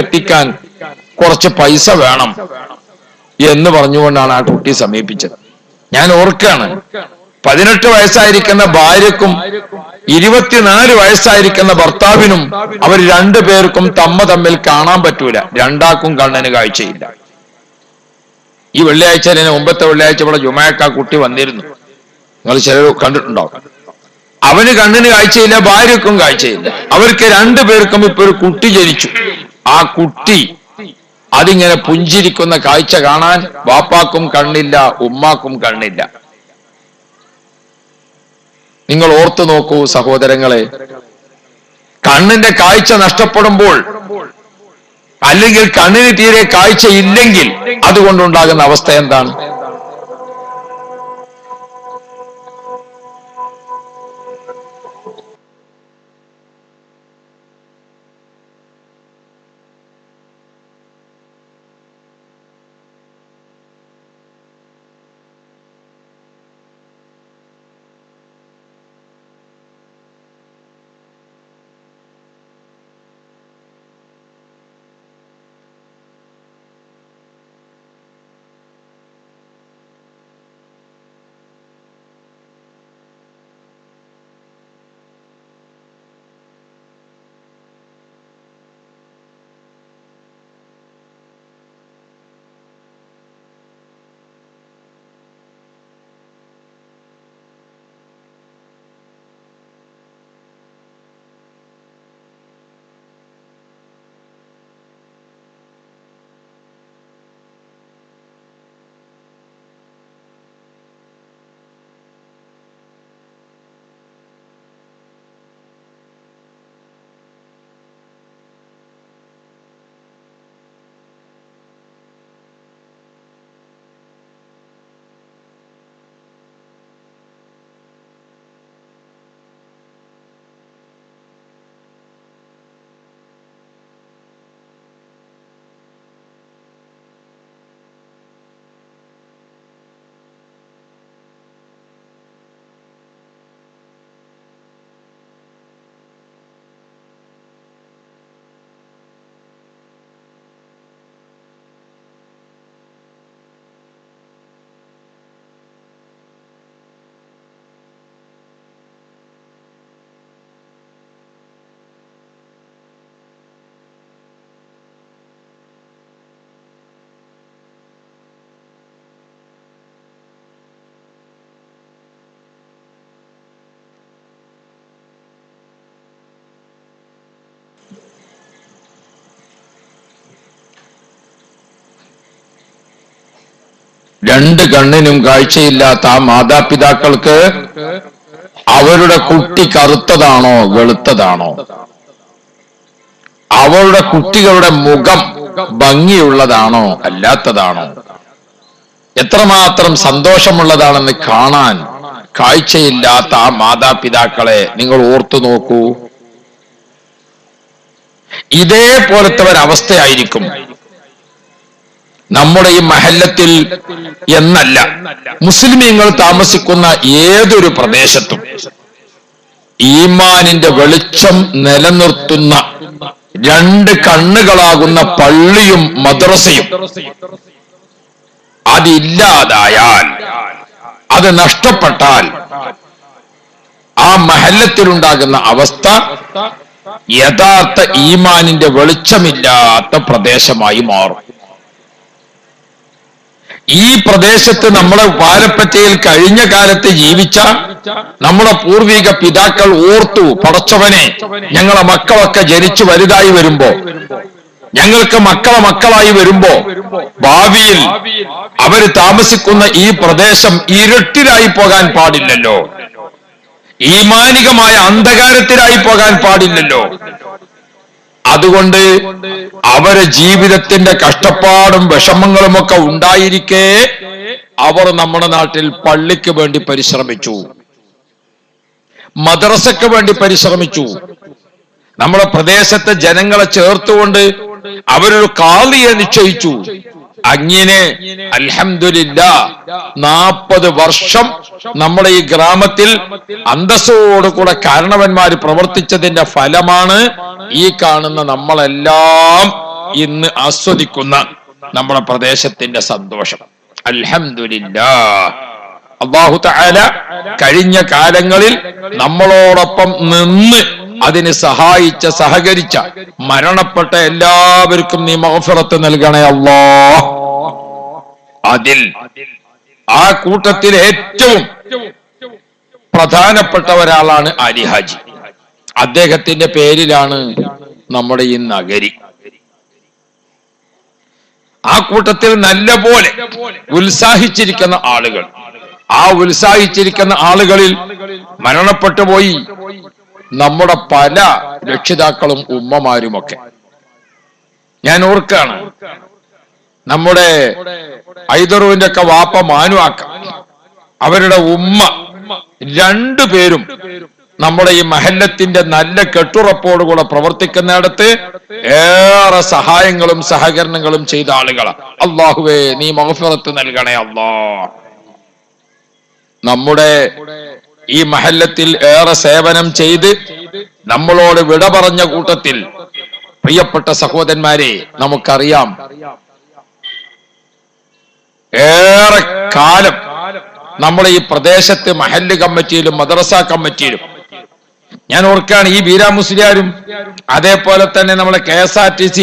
എത്തിക്കാൻ കുറച്ച് പൈസ വേണം എന്ന് പറഞ്ഞുകൊണ്ടാണ് ആ കുട്ടി സമീപിച്ചത്. ഞാൻ ഓർക്കാണ്, 18 വയസ്സായിരിക്കുന്ന ഭാര്യക്കും 24 വയസ്സായിരിക്കുന്ന ഭർത്താവിനും അവർ രണ്ടുപേർക്കും തമ്മിൽ കാണാൻ പറ്റൂല. രണ്ടാക്കും കണ്ണിന് കാഴ്ചയില്ല. ഈ വെള്ളിയാഴ്ച, മുമ്പത്തെ വെള്ളിയാഴ്ച ഇവിടെ ജുമാക്ക് ആ കുട്ടി വന്നിരുന്നു. നിങ്ങൾ ചിലർ കണ്ടിട്ടുണ്ടാവും. അവന് കണ്ണിന് കാഴ്ചയില്ല, ഭാര്യക്കും കാഴ്ചയില്ല. അവർക്ക് രണ്ടുപേർക്കും ഇപ്പൊ ഒരു കുട്ടി ജനിച്ചു. ആ കുട്ടി അതിങ്ങനെ പുഞ്ചിരിക്കുന്ന കാഴ്ച കാണാൻ വാപ്പാക്കും കണ്ണില്ല, ഉമ്മാക്കും കണ്ണില്ല. നിങ്ങൾ ഓർത്തു നോക്കൂ സഹോദരങ്ങളെ, കണ്ണിന്റെ കാഴ്ച നഷ്ടപ്പെടുമ്പോൾ, അല്ലെങ്കിൽ കണ്ണിന് തീരെ കാഴ്ച ഇല്ലെങ്കിൽ അതുകൊണ്ടുണ്ടാകുന്ന അവസ്ഥ എന്താണ്? രണ്ട് കണ്ണിനും കാഴ്ചയില്ലാത്ത ആ മാതാപിതാക്കൾക്ക് അവരുടെ കുട്ടി കറുത്തതാണോ വെളുത്തതാണോ, അവരുടെ കുട്ടികളുടെ മുഖം ഭംഗിയുള്ളതാണോ അല്ലാത്തതാണോ, എത്രമാത്രം സന്തോഷമുള്ളതാണെന്ന് കാണാൻ കാഴ്ചയില്ലാത്ത ആ മാതാപിതാക്കളെ നിങ്ങൾ ഓർത്തു നോക്കൂ. ഇതേപോലത്തെ ഒരവസ്ഥയായിരിക്കും നമ്മുടെ ഈ മഹല്ലത്തിൽ എന്നല്ല, മുസ്ലിമീങ്ങൾ താമസിക്കുന്ന ഏതൊരു പ്രദേശത്തും ഈമാനിന്റെ വെളിച്ചം നിലനിർത്തുന്ന രണ്ട് കണ്ണുകളാകുന്ന പള്ളിയും മദ്രസയും അതില്ലാതായാൽ, അത് നഷ്ടപ്പെട്ടാൽ ആ മഹല്ലത്തിലുണ്ടാകുന്ന അവസ്ഥ യഥാർത്ഥ ഈമാനിന്റെ വെളിച്ചമില്ലാത്ത പ്രദേശമായി മാറും. ഈ പ്രദേശത്ത് നമ്മുടെ പാലപ്പറ്റയിൽ കഴിഞ്ഞ കാലത്ത് ജീവിച്ച നമ്മുടെ പൂർവിക പിതാക്കൾ ഓർത്തു, പടച്ചവനെ, ഞങ്ങളെ മക്കളൊക്കെ ജനിച്ചു വലുതായി വരുമ്പോ, ഞങ്ങൾക്ക് മക്കളായി വരുമ്പോ ഭാവിയിൽ അവര് താമസിക്കുന്ന ഈ പ്രദേശം ഇരുട്ടിലായി പോകാൻ പാടില്ലല്ലോ, ഈമാനികമായ അന്ധകാരത്തിലായി പോകാൻ പാടില്ലല്ലോ. അതുകൊണ്ട് അവരെ ജീവിതത്തിന്റെ കഷ്ടപ്പാടും വിഷമങ്ങളുമൊക്കെ ഉണ്ടായിരിക്കെ അവർ നമ്മുടെ നാട്ടിൽ പള്ളിക്ക് വേണ്ടി പരിശ്രമിച്ചു, മദ്രസയ്ക്ക് വേണ്ടി പരിശ്രമിച്ചു. നമ്മുടെ പ്രദേശത്തെ ജനങ്ങളെ ചേർത്തുകൊണ്ട് അവരൊരു ഖാദിയെ നിശ്ചയിച്ചു. അങ്ങനെ അൽഹംദുലില്ലാഹ് 40 വർഷം നമ്മുടെ ഈ ഗ്രാമത്തിൽ അന്തസ്സോടുകൂടെ കാരണവന്മാര് പ്രവർത്തിച്ചതിന്റെ ഫലമാണ് ഈ കാണുന്ന നമ്മളെല്ലാം ഇന്ന് ആസ്വദിക്കുന്ന നമ്മുടെ പ്രദേശത്തിന്റെ സന്തോഷം. അൽഹംദുലില്ലാഹ്. അല്ലാഹു തആല കഴിഞ്ഞ കാലങ്ങളിൽ നമ്മളോടൊപ്പം നിന്ന് അതിന് സഹായിച്ച സഹകരിച്ച മരണപ്പെട്ട എല്ലാവർക്കും നീ മഗ്ഫിറത്ത് നൽകണേ അല്ലാഹ്. അതിൽ ആ കൂട്ടത്തിൽ ഏറ്റവും പ്രധാനപ്പെട്ട ഒരാളാണ് അലി ഹാജി. അദ്ദേഹത്തിന്റെ പേരിലാണ് നമ്മുടെ ഈ നഗരി. ആ കൂട്ടത്തിൽ നല്ല പോലെ ഉത്സാഹിച്ചിരിക്കുന്ന ആളുകൾ, ആ ഉത്സാഹിച്ചിരിക്കുന്ന ആളുകളിൽ മരണപ്പെട്ടു പോയി നമ്മുടെ പല രക്ഷിതാക്കളും ഉമ്മമാരുമൊക്കെ. ഞാൻ ഓർക്കാണ്, നമ്മുടെ ഐദറുവിന്റെ ഒക്കെ വാപ്പ മാനുവാക്ക, അവരുടെ ഉമ്മ രണ്ടുപേരും നമ്മുടെ ഈ മഹല്ലത്തിന്റെ നല്ല കെട്ടുറപ്പോടുകൂടെ പ്രവർത്തിക്കുന്നിടത്ത് ഏറെ സഹായങ്ങളും സഹകരണങ്ങളും ചെയ്ത ആളുകളാണ്. അല്ലാഹുവേ നീ മഗ്ഫിറത്ത് നൽകണേ അല്ലാഹ്. നമ്മുടെ ഈ മഹല്ലത്തിൽ ഏറെ സേവനം ചെയ്ത് നമ്മളോട് വിട പറഞ്ഞ കൂട്ടത്തിൽ പ്രിയപ്പെട്ട സഹോദരന്മാരെ, നമുക്കറിയാം ഏറെ കാലം നമ്മളെ ഈ പ്രദേശത്ത് മഹല്ല് കമ്മിറ്റിയിലും മദ്രസ കമ്മിറ്റിയിലും, ഞാൻ ഓർക്കാണ് ഈ ബീരാ മുസ്ലിയാരും അതേപോലെ തന്നെ നമ്മളെ KSRTC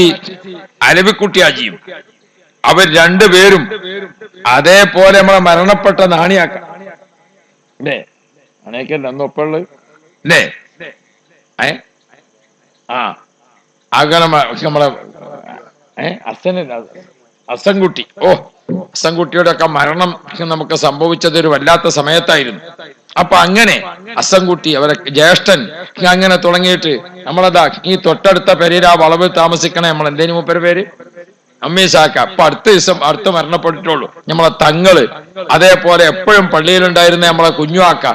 അലവിക്കുട്ടി ഹാജിയും, അവർ രണ്ടുപേരും അതേപോലെ നമ്മളെ മരണപ്പെട്ട നാണിയാക്ക അല്ലേ, നാണിയാക്കല്ലേ അന്ന് ഒപ്പുള്ളത് അല്ലേ, അങ്ങനെ നമ്മളെ അസൻകുട്ടി, അസൻകുട്ടിയുടെ ഒക്കെ മരണം നമുക്ക് സംഭവിച്ചത് ഒരു വല്ലാത്ത സമയത്തായിരുന്നു. അപ്പൊ അങ്ങനെ അസൻകുട്ടി, അവരെ ജ്യേഷ്ഠൻ, അങ്ങനെ തുടങ്ങിയിട്ട് നമ്മളതാ ഈ തൊട്ടടുത്ത പെരേര വളവ് താമസിക്കണേ, നമ്മൾ എന്തേലും മൂപ്പര് പേര് അമ്മീസാക്ക, അപ്പൊ അടുത്ത് മരണപ്പെട്ടിട്ടുള്ളൂ. നമ്മളെ തങ്ങള്, അതേപോലെ എപ്പോഴും പള്ളിയിലുണ്ടായിരുന്ന നമ്മളെ കുഞ്ഞുവാക്ക,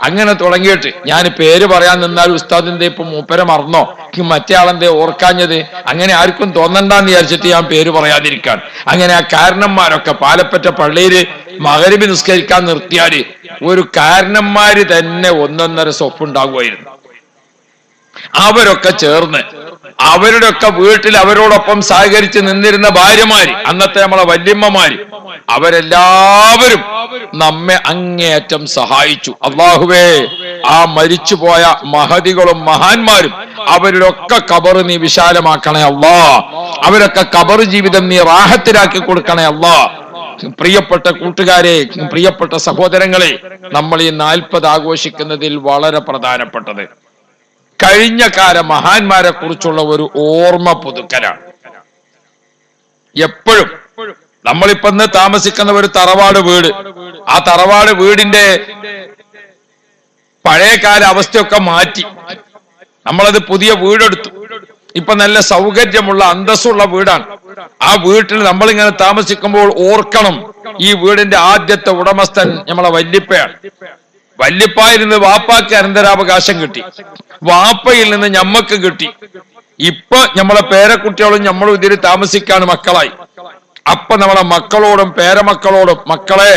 അങ്ങനെ തുടങ്ങിയിട്ട് ഞാൻ പേര് പറയാൻ നിന്നാൽ ഉസ്താദിന്റെ ഇപ്പൊ മൂപ്പരെ മറന്നോ, മറ്റേ ആളെന്തേ ഓർക്കാഞ്ഞത്, അങ്ങനെ ആർക്കും തോന്നണ്ടെന്ന് വിചാരിച്ചിട്ട് ഞാൻ പേര് പറയാതിരിക്കാൻ. അങ്ങനെ ആ കാരണന്മാരൊക്കെ പാലപ്പറ്റ പള്ളിയില് മഗ്‌രിബ് നിസ്കരിക്കാൻ നിർത്തിയാല് ഒരു കാരണന്മാര് തന്നെ 1.5 സ്വപ്പുണ്ടാകുമായിരുന്നു. അവരൊക്കെ ചേർന്ന് അവരുടെ ഒക്കെ വീട്ടിൽ അവരോടൊപ്പം സഹകരിച്ച് നിന്നിരുന്ന ഭാര്യമാര്, അന്നത്തെ നമ്മളെ വല്യമ്മമാര്, അവരെല്ലാവരും നമ്മെ അങ്ങേയറ്റം സഹായിച്ചു. അല്ലാഹുവേ ആ മരിച്ചുപോയ മഹദികളും മഹാന്മാരും അവരുടെ ഒക്കെ ഖബറ് നീ വിശാലമാക്കണേ അല്ലാ. അവരൊക്കെ ഖബറ് ജീവിതം നീ റാഹത്തിലാക്കി കൊടുക്കണേ അല്ലാ. പ്രിയപ്പെട്ട കൂട്ടുകാരെ, പ്രിയപ്പെട്ട സഹോദരങ്ങളെ, നമ്മൾ ഈ 40 ആഘോഷിക്കുന്നതിൽ വളരെ പ്രധാനപ്പെട്ടത് കഴിഞ്ഞ കാല മഹാന്മാരെ കുറിച്ചുള്ള ഒരു ഓർമ്മ പുതുക്കലാണ്. എപ്പോഴും നമ്മളിപ്പോ ഇന്ന് താമസിക്കുന്ന ഒരു തറവാട് വീട്, ആ തറവാട് വീടിന്റെ പഴയകാല അവസ്ഥയൊക്കെ മാറ്റി നമ്മളത് പുതിയ വീടെടുത്തു. ഇപ്പൊ നല്ല സൗകര്യമുള്ള അന്തസ്സുള്ള വീടാണ്. ആ വീട്ടിൽ നമ്മളിങ്ങനെ താമസിക്കുമ്പോൾ ഓർക്കണം, ഈ വീടിന്റെ ആദ്യത്തെ ഉടമസ്ഥൻ നമ്മളെ വല്യപ്പയാണ്. വല്യപ്പായിൽ നിന്ന് വാപ്പാക്ക് അനന്തരാവകാശം കിട്ടി, വാപ്പയിൽ നിന്ന് ഞമ്മക്ക് കിട്ടി. ഇപ്പൊ നമ്മളെ പേരക്കുട്ടികളും നമ്മളും ഇതിൽ താമസിക്കാണ് മക്കളായി. അപ്പൊ നമ്മളെ മക്കളോടും പേരമക്കളോടും, മക്കളെ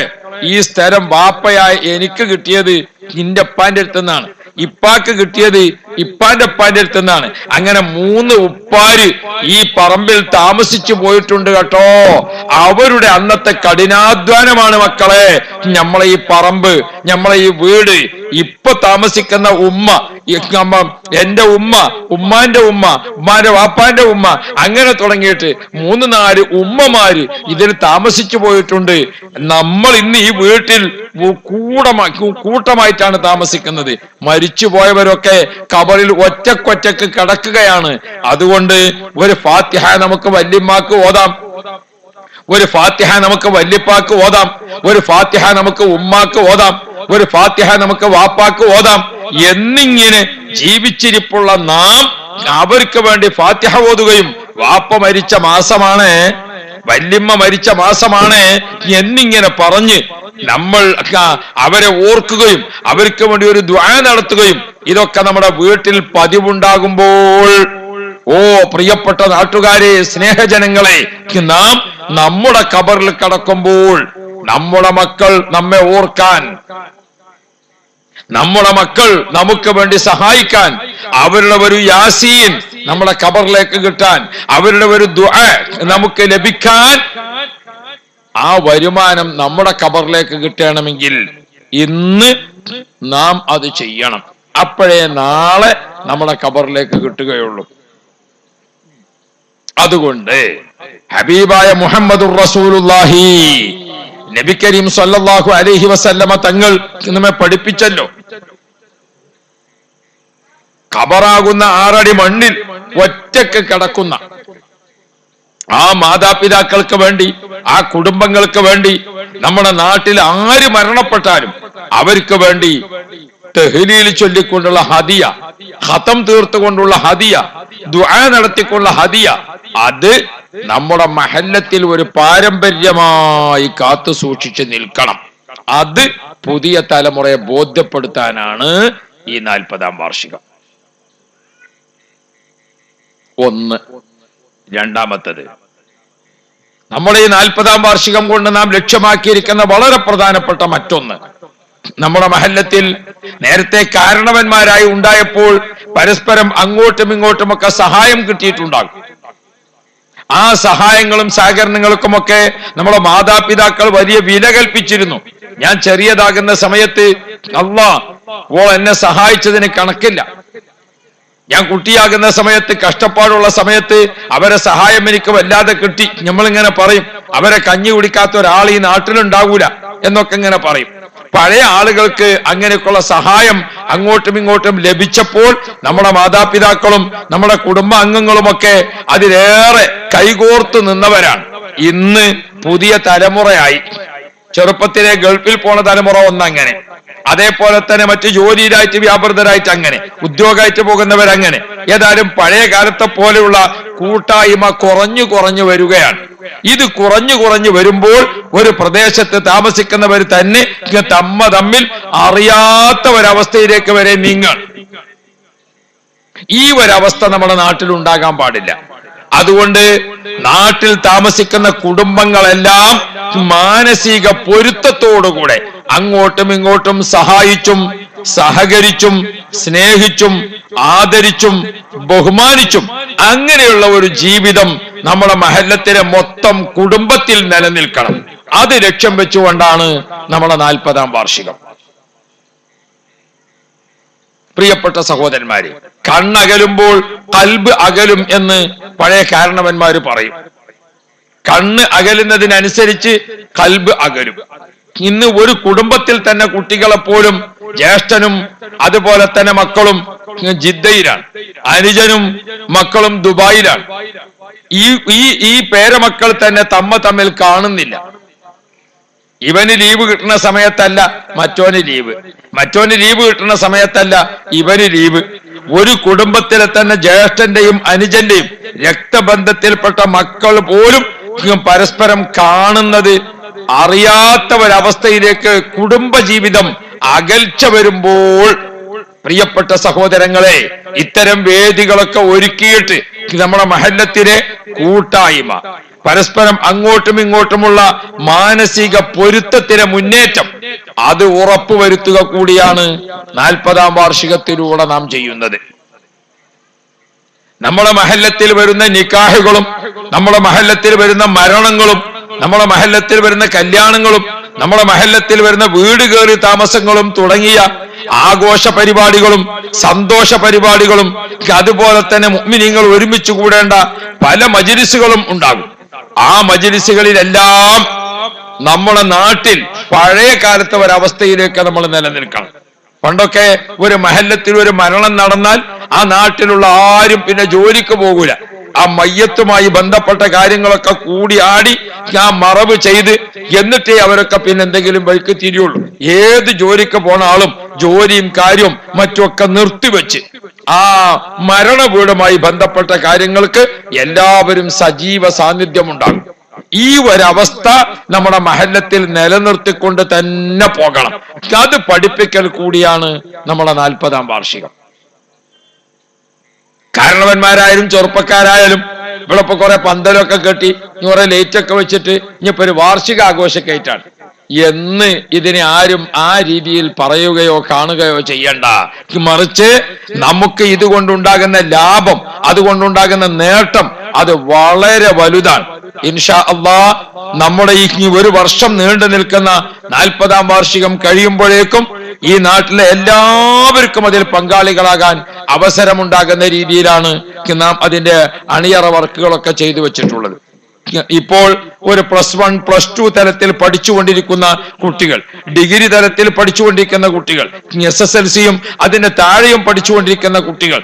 ഈ സ്ഥലം വാപ്പയായി എനിക്ക് കിട്ടിയത് നിന്റെ അപ്പാന്റെ അടുത്ത് നിന്നാണ്, ഇപ്പാക്ക് കിട്ടിയത് ഇപ്പാന്റെ അപ്പാന്റെ അടുത്ത് നിന്നാണ്. അങ്ങനെ 3 ഉപ്പാര് ഈ പറമ്പിൽ താമസിച്ചു പോയിട്ടുണ്ട് കേട്ടോ. അവരുടെ അന്നത്തെ കഠിനാധ്വാനമാണ് മക്കളെ നമ്മളെ ഈ പറമ്പ്, നമ്മളെ ഈ വീട്. ഇപ്പൊ താമസിക്കുന്ന ഉമ്മ, എന്റെ ഉമ്മ, ഉമ്മാന്റെ ഉമ്മ, ഉമ്മാന്റെ വാപ്പാന്റെ ഉമ്മ, അങ്ങനെ തുടങ്ങിയിട്ട് 3-4 ഉമ്മമാര് ഇതിൽ താമസിച്ചു പോയിട്ടുണ്ട്. നമ്മൾ ഇന്ന് ഈ വീട്ടിൽ കൂട്ടമായിട്ടാണ് താമസിക്കുന്നത്. മരിച്ചുപോയവരൊക്കെ ഖബറിൽ ഒറ്റക്കൊറ്റക്ക് കിടക്കുകയാണ്. അതുകൊണ്ട് ഒരു ഫാത്തിഹ നമുക്ക് വല്യമ്മാക്ക് ഓതാം, ഒരു ഫാത്തിഹ നമുക്ക് വല്യപ്പാക്ക് ഓതാം, ഒരു ഫാത്തിഹ നമുക്ക് ഉമ്മാക്ക് ഓതാം, ഒരു ഫാത്തിഹ നമുക്ക് വാപ്പാക്ക് ഓതാം. എന്നിങ്ങനെ ജീവിച്ചിരിപ്പുള്ള നാം അവർക്ക് വേണ്ടി ഫാത്തിഹ ഓതുകയും, വാപ്പ മരിച്ച മാസമാണ്, വല്യമ്മ മരിച്ച മാസമാണ് എന്നിങ്ങനെ പറഞ്ഞ് നമ്മൾ അവരെ ഓർക്കുകയും അവർക്ക് വേണ്ടി ഒരു ദുആ നടത്തുകയും, ഇതൊക്കെ നമ്മുടെ വീട്ടിൽ പതിവുണ്ടാകുമ്പോൾ, ഓ പ്രിയപ്പെട്ട നാട്ടുകാരെ, സ്നേഹജനങ്ങളെ, നാം നമ്മുടെ ഖബറിൽ കിടക്കുമ്പോൾ നമ്മുടെ മക്കൾ നമ്മെ ഓർക്കാൻ, നമ്മുടെ മക്കൾ നമുക്ക് വേണ്ടി സഹായിക്കാൻ, അവരുടെ ഒരു യാസീൻ നമ്മുടെ ഖബറിലേക്ക് കിട്ടാൻ, അവരുടെ ഒരു ദുആ നമുക്ക് ലഭിക്കാൻ, ആ വരുമാനം നമ്മുടെ ഖബറിലേക്ക് കിട്ടണമെങ്കിൽ ഇന്ന് നാം അത് ചെയ്യണം. അപ്പോഴേ നാളെ നമ്മുടെ ഖബറിലേക്ക് കിട്ടുകയുള്ളൂ. അതുകൊണ്ട് ഹബീബായ മുഹമ്മദുർ റസൂലുള്ളാഹി നബി കരീം സല്ലല്ലാഹു അലൈഹി വസല്ലമ തങ്ങൾ നമ്മെ പഠിപ്പിച്ചല്ലോ, ഖബറാകുന്ന 6 അടി മണ്ണിൽ ഒറ്റക്ക് കിടക്കുന്ന ആ മാതാപിതാക്കൾക്ക് വേണ്ടി, ആ കുടുംബങ്ങൾക്ക് വേണ്ടി, നമ്മുടെ നാട്ടിൽ ആര് മരണപ്പെട്ടാലും അവർക്ക് വേണ്ടി തഹ്ലീൽ ചൊല്ലിക്കൊണ്ടുള്ള ഹദിയ, ഖതം തീർത്തുകൊണ്ടുള്ള ഹദിയ, ദുആ നടത്തിക്കൊണ്ടുള്ള ഹദിയ, അത് നമ്മുടെ മഹല്ലത്തിൽ ഒരു പാരമ്പര്യമായി കാത്തു സൂക്ഷിച്ചു നിൽക്കണം. അത് പുതിയ തലമുറയെ ബോധ്യപ്പെടുത്താനാണ് ഈ 40-ാം വാർഷികം. ഒന്ന്. രണ്ടാമത്തത്, നമ്മുടെ ഈ 40-ാം വാർഷികം കൊണ്ട് നാം ലക്ഷ്യമാക്കിയിരിക്കുന്ന വളരെ പ്രധാനപ്പെട്ട മറ്റൊന്ന്, നമ്മുടെ മഹല്ലത്തിൽ നേരത്തെ കാരണവന്മാരായി ഉണ്ടായപ്പോൾ പരസ്പരം അങ്ങോട്ടും ഇങ്ങോട്ടുമൊക്കെ സഹായം കിട്ടിയിട്ടുണ്ടാകും. ആ സഹായങ്ങളും സഹകരണങ്ങൾക്കുമൊക്കെ നമ്മുടെ മാതാപിതാക്കൾ വലിയ വില കൽപ്പിച്ചിരുന്നു. ഞാൻ ചെറിയതാകുന്ന സമയത്ത് അല്ലാഹ് എന്നെ സഹായിച്ചതിന് കണക്കില്ല. ഞാൻ കുട്ടിയാകുന്ന സമയത്ത്, കഷ്ടപ്പാടുള്ള സമയത്ത് അവരെ സഹായം എനിക്ക് വല്ലാതെ കിട്ടി. നമ്മളിങ്ങനെ പറയും, അവരെ കഞ്ഞി കുടിക്കാത്ത ഒരാൾ ഈ നാട്ടിലുണ്ടാകൂല എന്നൊക്കെ ഇങ്ങനെ പറയും. പഴയ ആളുകൾക്ക് അങ്ങനെയൊക്കെയുള്ള സഹായം അങ്ങോട്ടും ഇങ്ങോട്ടും ലഭിച്ചപ്പോൾ നമ്മുടെ മാതാപിതാക്കളും നമ്മുടെ കുടുംബ അംഗങ്ങളുമൊക്കെ അതിലേറെ കൈകോർത്തു നിന്നവരാണ്. ഇന്ന് പുതിയ തലമുറയായി, ചെറുപ്പത്തിലെ ഗൾഫിൽ പോണ തലമുറ ഒന്നങ്ങനെ, അതേപോലെ തന്നെ മറ്റു ജോലിയിലായിട്ട് വ്യാപൃതരായിട്ട് അങ്ങനെ, ഉദ്യോഗമായിട്ട് പോകുന്നവരങ്ങനെ. ഏതായാലും പഴയ കാലത്തെ പോലെയുള്ള കൂട്ടായ്മ കുറഞ്ഞു വരികയാണ്. ഇത് കുറഞ്ഞു വരുമ്പോൾ ഒരു പ്രദേശത്ത് താമസിക്കുന്നവർ തന്നെ തമ്മിൽ അറിയാത്ത ഒരവസ്ഥയിലേക്ക് വരെ നീങ്ങാൻ. ഈ ഒരവസ്ഥ നമ്മുടെ നാട്ടിൽ ഉണ്ടാകാൻ പാടില്ല. അതുകൊണ്ട് നാട്ടിൽ താമസിക്കുന്ന കുടുംബങ്ങളെല്ലാം മാനസിക പൊരുത്തത്തോടുകൂടെ അങ്ങോട്ടും ഇങ്ങോട്ടും സഹായിച്ചും സഹകരിച്ചും സ്നേഹിച്ചും ആദരിച്ചും ബഹുമാനിച്ചും അങ്ങനെയുള്ള ഒരു ജീവിതം നമ്മുടെ മഹല്ലത്തിലെ മൊത്തം കുടുംബത്തിൽ നിലനിൽക്കണം. അത് ലക്ഷ്യം വെച്ചുകൊണ്ടാണ് നമ്മുടെ 40-ാം വാർഷികം. പ്രിയപ്പെട്ട സഹോദരന്മാരെ, കണ്ണകലുമ്പോൾ കൽബ് അകലും എന്ന് പഴയ കാരണവന്മാര് പറയും. കണ്ണ് അകലുന്നതിനനുസരിച്ച് കൽബ് അകലും. ഇന്ന് ഒരു കുടുംബത്തിൽ തന്നെ കുട്ടികളെ പോലും ജ്യേഷ്ഠനും അതുപോലെ തന്നെ മക്കളും ജിദ്ദയിലാണ്, അനുജനും മക്കളും ദുബായിലാണ്. ഈ പേരമക്കൾ തന്നെ തമ്മിൽ കാണുന്നില്ല. ഇവന് ലീവ് കിട്ടുന്ന സമയത്തല്ല മറ്റോന് ലീവ്, മറ്റോന് ലീവ് കിട്ടുന്ന സമയത്തല്ല ഇവന് ലീവ്. ഒരു കുടുംബത്തിലെ തന്നെ ജ്യേഷ്ഠന്റെയും അനുജന്റെയും രക്തബന്ധത്തിൽപ്പെട്ട മക്കൾ പോലും പരസ്പരം കാണുന്നത് അറിയാത്ത ഒരവസ്ഥയിലേക്ക് കുടുംബജീവിതം അകൽച്ച വരുമ്പോൾ, പ്രിയപ്പെട്ട സഹോദരങ്ങളെ, ഇത്തരം വേദികളൊക്കെ ഒരുക്കിയിട്ട് നമ്മുടെ മഹല്ലത്തിലെ കൂട്ടായ്മ, പരസ്പരം അങ്ങോട്ടും ഇങ്ങോട്ടുമുള്ള മാനസിക പൊരുത്തത്തിലെ മുന്നേറ്റം, അത് ഉറപ്പുവരുത്തുക കൂടിയാണ് 40-ാം വാർഷികത്തിലൂടെ നാം ചെയ്യുന്നത്. നമ്മുടെ മഹല്ലത്തിൽ വരുന്ന നിക്കാഹുകളും, നമ്മുടെ മഹല്ലത്തിൽ വരുന്ന മരണങ്ങളും, നമ്മുടെ മഹല്ലത്തിൽ വരുന്ന കല്യാണങ്ങളും, നമ്മുടെ മഹല്ലത്തിൽ വരുന്ന വീട് കയറി താമസങ്ങളും തുടങ്ങിയ ആഘോഷ പരിപാടികളും സന്തോഷ പരിപാടികളും, അതുപോലെ തന്നെ മുഅ്മിനീങ്ങൾ ഒരുമിച്ച് കൂടേണ്ട പല മജ്‌ലിസുകളും ഉണ്ടാകും. ആ മജ്‌ലിസുകളിലെല്ലാം നമ്മുടെ നാട്ടിൽ പഴയ കാലത്തെ ഒരവസ്ഥയിലേക്ക് നമ്മൾ നിലനിൽക്കണം. പണ്ടൊക്കെ ഒരു മഹല്ലത്തിൽ ഒരു മരണം നടന്നാൽ ആ നാട്ടിലുള്ള ആരും പിന്നെ ജോലിക്ക് പോകൂല. ആ മയ്യത്തുമായി ബന്ധപ്പെട്ട കാര്യങ്ങളൊക്കെ കൂടി ആടി ആ മറവ് ചെയ്ത് എന്നിട്ടേ അവരൊക്കെ പിന്നെ എന്തെങ്കിലും വഴിക്ക് തിരിയുള്ളൂ. ഏത് ജോലിക്ക് പോണ ആളും ജോലിയും കാര്യവും മറ്റുമൊക്കെ നിർത്തിവെച്ച് ആ മരണ വീടുമായി ബന്ധപ്പെട്ട കാര്യങ്ങൾക്ക് എല്ലാവരും സജീവ സാന്നിധ്യം ഉണ്ടാകും. ഈ ഒരവസ്ഥ നമ്മുടെ മഹല്ലത്തിൽ നിലനിർത്തിക്കൊണ്ട് തന്നെ പോകണം. അത് പഠിപ്പിക്കൽ കൂടിയാണ് നമ്മുടെ 40-ാം വാർഷികം. കാരണവന്മാരായാലും ചെറുപ്പക്കാരായാലും ഇവിടെ ഇപ്പൊ കുറെ പന്തലൊക്കെ കെട്ടി കുറെ ലൈറ്റൊക്കെ വെച്ചിട്ട് ഇനിയിപ്പോ ഒരു വാർഷിക ആഘോഷമൊക്കെ ആയിട്ടാണ്. എന്ന് ഇതിനെ ആരും ആ രീതിയിൽ പറയുകയോ കാണുകയോ ചെയ്യണ്ട. മറിച്ച് നമുക്ക് ഇതുകൊണ്ടുണ്ടാകുന്ന ലാഭം, അതുകൊണ്ടുണ്ടാകുന്ന നേട്ടം അത് വളരെ വലുതാണ്. ഇൻഷാ അല്ലാഹ് നമ്മുടെ ഈ ഒരു വർഷം നീണ്ടു നിൽക്കുന്ന 40-ാം വാർഷികം കഴിയുമ്പോഴേക്കും ഈ നാട്ടിലെ എല്ലാവർക്കും അതിൽ പങ്കാളികളാകാൻ അവസരമുണ്ടാകുന്ന രീതിയിലാണ് നാം അതിന്റെ അണിയറ വർക്കുകളൊക്കെ ചെയ്തു വെച്ചിട്ടുള്ളത്. ഇപ്പോൾ ഒരു +1 +2 തലത്തിൽ പഠിച്ചുകൊണ്ടിരിക്കുന്ന കുട്ടികൾ, ഡിഗ്രി തലത്തിൽ പഠിച്ചുകൊണ്ടിരിക്കുന്ന കുട്ടികൾ, SSLCയും അതിന്റെ താഴെയും പഠിച്ചുകൊണ്ടിരിക്കുന്ന കുട്ടികൾ,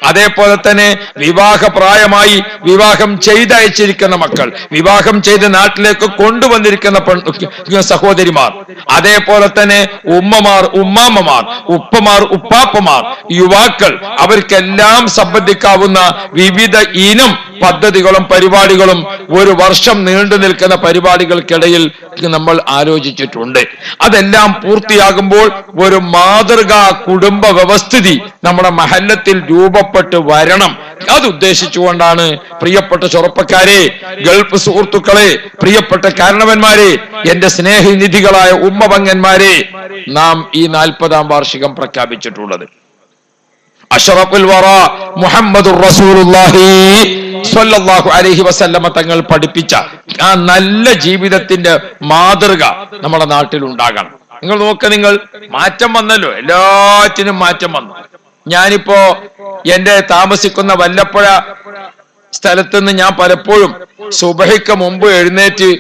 അതേപോലെ തന്നെ വിവാഹപ്രായമായി വിവാഹം ചെയ്തയച്ചിരിക്കുന്ന മക്കൾ, വിവാഹം ചെയ്ത് നാട്ടിലേക്ക് കൊണ്ടുവന്നിരിക്കുന്ന സഹോദരിമാർ, അതേപോലെ തന്നെ ഉമ്മമാർ, ഉമ്മാമ്മമാർ, ഉപ്പമാർ, ഉപ്പാപ്പമാർ, യുവാക്കൾ, അവർക്കെല്ലാം സംബന്ധിക്കാവുന്ന വിവിധ ഇനം പദ്ധതികളും പരിപാടികളും ഒരു വർഷം നീണ്ടു നിൽക്കുന്ന പരിപാടികൾക്കിടയിൽ നമ്മൾ ആലോചിച്ചിട്ടുണ്ട്. അതെല്ലാം പൂർത്തിയാകുമ്പോൾ ഒരു മാതൃകാ കുടുംബ വ്യവസ്ഥിതി നമ്മുടെ മഹല്ലത്തിൽ രൂപപ്പെട്ട് വരണം. അത് ഉദ്ദേശിച്ചുകൊണ്ടാണ് പ്രിയപ്പെട്ട ചെറുപ്പക്കാരെ, ഗൾഫ് സുഹൃത്തുക്കളെ, പ്രിയപ്പെട്ട കാരണവന്മാരെ, എന്റെ സ്നേഹനിധികളായ ഉമ്മപങ്ങന്മാരെ, നാം ഈ 40-ാം വാർഷികം പ്രഖ്യാപിച്ചിട്ടുള്ളത്. അഷ്റഫുൽ വറ മുഹമ്മദുർ റസൂലുള്ളാഹി സ്വല്ലല്ലാഹു അലൈഹി വസല്ലമ തങ്ങൾ പഠിപ്പിച്ച ആ നല്ല ജീവിതത്തിന്റെ മാതൃക നമ്മുടെ നാട്ടിൽ ഉണ്ടാകണം. നിങ്ങൾ നിങ്ങൾ മാറ്റം വന്നല്ലോ, എല്ലാറ്റിനും മാറ്റം വന്നു. ഞാനിപ്പോ എന്റെ താമസിക്കുന്ന വല്ലപ്പുഴ സ്ഥലത്ത് നിന്ന് ഞാൻ പലപ്പോഴും സുബഹിക്ക് മുമ്പ് എഴുന്നേറ്റ്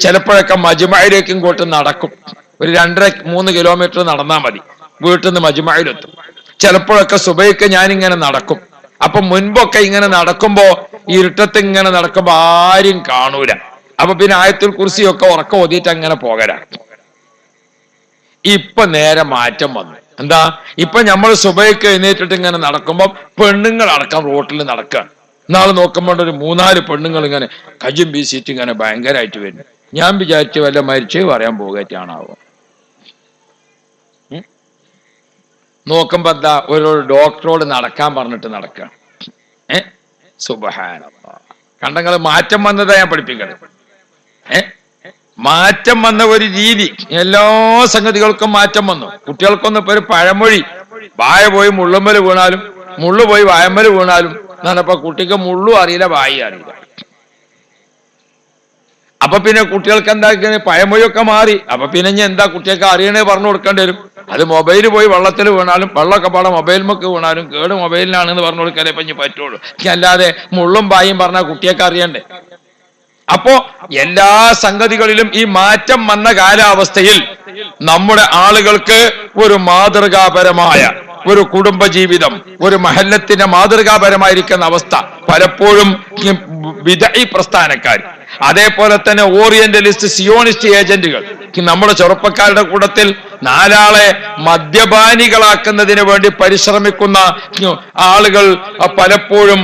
ചിലപ്പോഴൊക്കെ മജ്മഅയിലേക്കും ഇങ്ങോട്ട് നടക്കും. ഒരു 2-3 കിലോമീറ്റർ നടന്നാൽ മതി, വീട്ടിൽ നിന്ന് മജ്മഅയിലെത്തും. ചിലപ്പോഴൊക്കെ സുബഹിക്ക് ഞാനിങ്ങനെ നടക്കും. അപ്പൊ മുൻപൊക്കെ ഇങ്ങനെ നടക്കുമ്പോ ഇരുട്ടത്ത് ഇങ്ങനെ നടക്കുമ്പോ ആരും കാണൂല. അപ്പൊ പിന്നെ ആയത്തുൽ കുർസിയൊക്കെ ഉറക്കം ഓതിയിട്ട് അങ്ങനെ പോകരാ. ഇപ്പൊ നേരെ മാറ്റം വന്നു. എന്താ? ഇപ്പൊ നമ്മൾ സുബഹിക്ക് എഴുന്നേറ്റിട്ട് ഇങ്ങനെ നടക്കുമ്പോ പെണ്ണുങ്ങൾ അടക്കം റോട്ടിൽ നടക്കുകയാണ്. നാളെ നോക്കുമ്പോൾ ഒരു 3-4 പെണ്ണുങ്ങൾ ഇങ്ങനെ കജും വീശിയിട്ട് ഇങ്ങനെ ഭയങ്കരമായിട്ട് വരുന്നു. ഞാൻ വിചാരിച്ചു വല്ല മരിച്ചു പറയാൻ പോകറ്റാണാവോ. നോക്കുമ്പോ എന്താ, ഒരു ഡോക്ടറോട് നടക്കാൻ പറഞ്ഞിട്ട് നടക്കുക. സുബ്ഹാനല്ലാഹ്. കണ്ടങ്ങള് മാറ്റം വന്നതാ ഞാൻ പഠിപ്പിക്കണത്. മാറ്റം വന്ന ഒരു രീതി, എല്ലാ സംഗതികൾക്കും മാറ്റം വന്നു. കുട്ടികൾക്കൊന്നും ഇപ്പൊ ഒരു പഴമൊഴി, വായ പോയി മുള്ളുമ്മല് വീണാലും മുള്ളു പോയി വായമ്മല് വീണാലും എന്നാണിപ്പോ കുട്ടിക്ക് മുള്ളും അറിയില്ല വായി അറിയില്ല. അപ്പൊ പിന്നെ കുട്ടികൾക്ക് എന്താ, പഴമൊഴിയൊക്കെ മാറി. അപ്പൊ പിന്നെ ഇനി എന്താ കുട്ടികൾക്ക് അറിയണേ പറഞ്ഞു കൊടുക്കേണ്ടി വരും. അത് മൊബൈൽ പോയി വെള്ളത്തിൽ വീണാലും വെള്ളമൊക്കെ പാടെ മൊബൈലിമൊക്കെ വീണാലും കേട് മൊബൈലിനാണെന്ന് പറഞ്ഞു കൊടുക്കാനേ ഇപ്പൊ പറ്റുള്ളൂ. അല്ലാതെ മുള്ളും പായും പറഞ്ഞാൽ കുട്ടിയൊക്കെ അറിയണ്ടേ. അപ്പോ എല്ലാ സംഗതികളിലും ഈ മാറ്റം വന്ന കാലാവസ്ഥയിൽ നമ്മുടെ ആളുകൾക്ക് ഒരു മാതൃകാപരമായ ഒരു കുടുംബജീവിതം, ഒരു മഹല്ലത്തിന്റെ മാതൃകാപരമായിരിക്കുന്ന അവസ്ഥ പലപ്പോഴും ബിദ്അഈ പ്രസ്ഥാനക്കാർ, അതേപോലെ തന്നെ ഓറിയന്റലിസ്റ്റ് സിയോണിസ്റ്റ് ഏജന്റുകൾ നമ്മുടെ ചെറുപ്പക്കാരുടെ കൂട്ടത്തിൽ 4 ആളെ മദ്യപാനികളാക്കുന്നതിന് വേണ്ടി പരിശ്രമിക്കുന്ന ആളുകൾ പലപ്പോഴും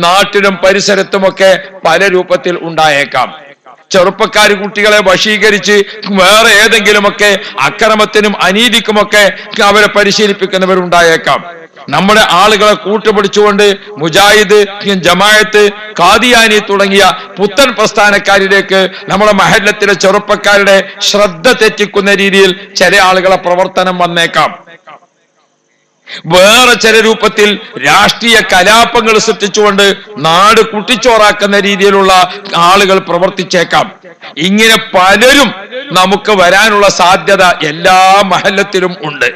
നാട്ടിലും പരിസരത്തുമൊക്കെ പല രൂപത്തിൽ ഉണ്ടായേക്കാം. ചെറുപ്പക്കാർ കുട്ടികളെ വശീകരിച്ച് വേറെ ഏതെങ്കിലുമൊക്കെ അക്രമത്തിനും അനീതിക്കുമൊക്കെ അവരെ പരിശീലിപ്പിക്കുന്നവരുണ്ടായേക്കാം. നമ്മുടെ ആളുകളെ കൂട്ടുപിടിച്ചുകൊണ്ട് മുജാഹിദ്, ജമാഅത്ത്, ഖാദിയാനി തുടങ്ങിയ പുത്തൻ പ്രസ്ഥാനക്കാരിലേക്ക് നമ്മുടെ മഹല്ലത്തിലെ ചെറുപ്പക്കാരുടെ ശ്രദ്ധ തെറ്റിക്കുന്ന രീതിയിൽ ചില ആളുകളെ പ്രവർത്തനം വന്നേക്കാം. വേറെ ചില രൂപത്തിൽ രാഷ്ട്രീയ കലാപങ്ങൾ സൃഷ്ടിച്ചുകൊണ്ട് നാട് കുട്ടിച്ചോറാക്കുന്ന രീതിയിലുള്ള ആളുകൾ പ്രവർത്തിച്ചേക്കാം. ഇങ്ങനെ പലരും നമുക്ക് വരാനുള്ള സാധ്യത എല്ലാ മഹല്ലത്തിലും ഉണ്ട്.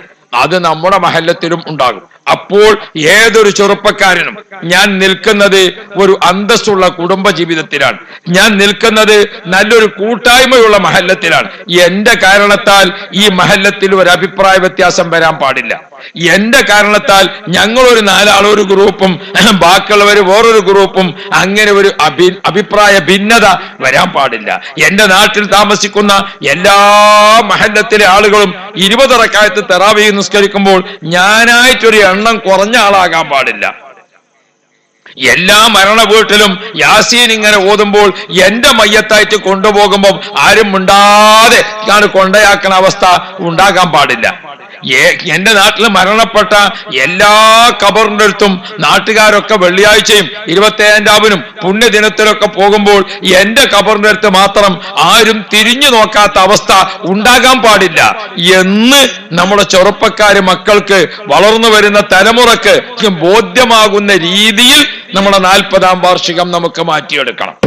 അത് നമ്മുടെ മഹല്ലത്തിലും ഉണ്ടാകും. അപ്പോൾ ഏതൊരു ചെറുപ്പക്കാരനും ഞാൻ നിൽക്കുന്നത് ഒരു അന്തസ്സുള്ള കുടുംബ ജീവിതത്തിലാണ്, ഞാൻ നിൽക്കുന്നത് നല്ലൊരു കൂട്ടായ്മയുള്ള മഹല്ലത്തിലാണ്. എന്റെ കാരണത്താൽ ഈ മഹല്ലത്തിൽ ഒരു അഭിപ്രായ വ്യത്യാസം വരാൻ പാടില്ല. എന്റെ കാരണത്താൽ ഞങ്ങളൊരു 4 ആൾ ഒരു ഗ്രൂപ്പും ബാക്കിയുള്ളവർ വേറൊരു ഗ്രൂപ്പും അങ്ങനെ ഒരു അഭിപ്രായ ഭിന്നത വരാൻ പാടില്ല. എന്റെ നാട്ടിൽ താമസിക്കുന്ന എല്ലാ മഹല്ലത്തിലെ ആളുകളും 20 റക്അത്ത് തറാവീഹ് നിസ്കരിക്കുമ്പോൾ ഞാനായിട്ടൊരു എണ്ണം കുറഞ്ഞ ആളാകാൻ പാടില്ല. എല്ലാ മരണ വീട്ടിലും യാസീൻ ഇങ്ങനെ ഓതുമ്പോൾ എന്റെ മയ്യത്തായിട്ട് കൊണ്ടുപോകുമ്പോൾ ആരും മിണ്ടാതെ ഞാൻ കൊണ്ടയാക്കുന്ന അവസ്ഥ ഉണ്ടാകാൻ പാടില്ല. എന്റെ നാട്ടിൽ മരണപ്പെട്ട എല്ലാ ഖബറിന്റെ അടുത്തും നാട്ടുകാരൊക്കെ വെള്ളിയാഴ്ചയും 27-ാം രാവിനും പുണ്യദിനത്തിലൊക്കെ പോകുമ്പോൾ എന്റെ ഖബറിന്റെ അടുത്ത് മാത്രം ആരും തിരിഞ്ഞു നോക്കാത്ത അവസ്ഥ ഉണ്ടാകാൻ പാടില്ല എന്ന് നമ്മുടെ ചെറുപ്പക്കാര് മക്കൾക്ക്, വളർന്നു വരുന്ന തലമുറക്ക് ബോധ്യമാകുന്ന രീതിയിൽ നമ്മുടെ 40-ാം വാർഷികം നമുക്ക് മാറ്റിയെടുക്കണം.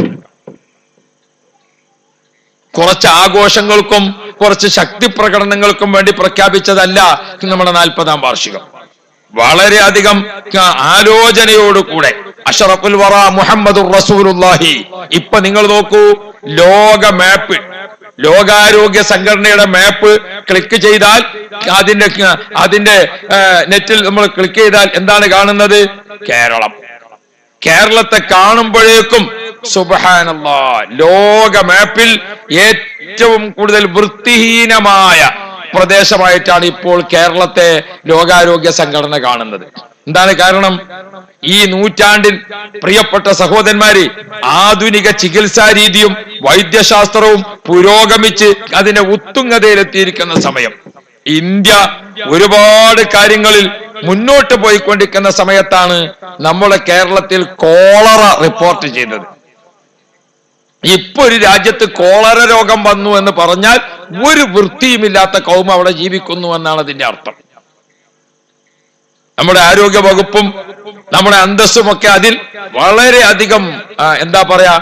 കുറച്ച് ആഘോഷങ്ങൾക്കും കുറച്ച് ശക്തി പ്രകടനങ്ങൾക്കും വേണ്ടി പ്രഖ്യാപിച്ചതല്ല നമ്മുടെ 40-ാം വാർഷികം. വളരെയധികം ആലോചനയോടുകൂടെ അഷ്റഫുൽ വറ മുഹമ്മദുർ റസൂലുള്ളാഹി. ഇപ്പൊ നിങ്ങൾ നോക്കൂ, ലോക മാപ്പ്, ലോകാരോഗ്യ സംഘടനയുടെ മാപ്പ് ക്ലിക്ക് ചെയ്താൽ അതിന്റെ നെറ്റിൽ നമ്മൾ ക്ലിക്ക് ചെയ്താൽ എന്താണ് കാണുന്നത്? കേരളം. കേരളത്തെ കാണുമ്പോഴേക്കും സുബ്ഹാനല്ലാഹ്, ലോക മാപ്പിൽ ഏറ്റവും കൂടുതൽ വൃത്തിഹീനമായ പ്രദേശമായിട്ടാണ് ഇപ്പോൾ കേരളത്തെ ലോകാരോഗ്യ സംഘടന കാണുന്നത്. എന്താണ് കാരണം? ഈ നൂറ്റാണ്ടിൽ പ്രിയപ്പെട്ട സഹോദരന്മാര്, ആധുനിക ചികിത്സാ രീതിയും വൈദ്യശാസ്ത്രവും പുരോഗമിച്ച് അതിന്റെ ഉത്തുംഗതയിലെത്തിയിരിക്കുന്ന സമയം, ഇന്ത്യ ഒരുപാട് കാര്യങ്ങളിൽ മുന്നോട്ട് പോയിക്കൊണ്ടിരിക്കുന്ന സമയത്താണ് നമ്മുടെ കേരളത്തിൽ കോളറ റിപ്പോർട്ട് ചെയ്തത്. ഇപ്പൊ ഒരു രാജ്യത്ത് കോളറ രോഗം വന്നു എന്ന് പറഞ്ഞാൽ ഒരു വൃത്തിയുമില്ലാത്ത കൗമ അവിടെ ജീവിക്കുന്നു എന്നാണ് അതിന്റെ അർത്ഥം. നമ്മുടെ ആരോഗ്യ വകുപ്പും നമ്മുടെ അന്തസ്സും ഒക്കെ അതിൽ വളരെ അധികം എന്താ പറയാ,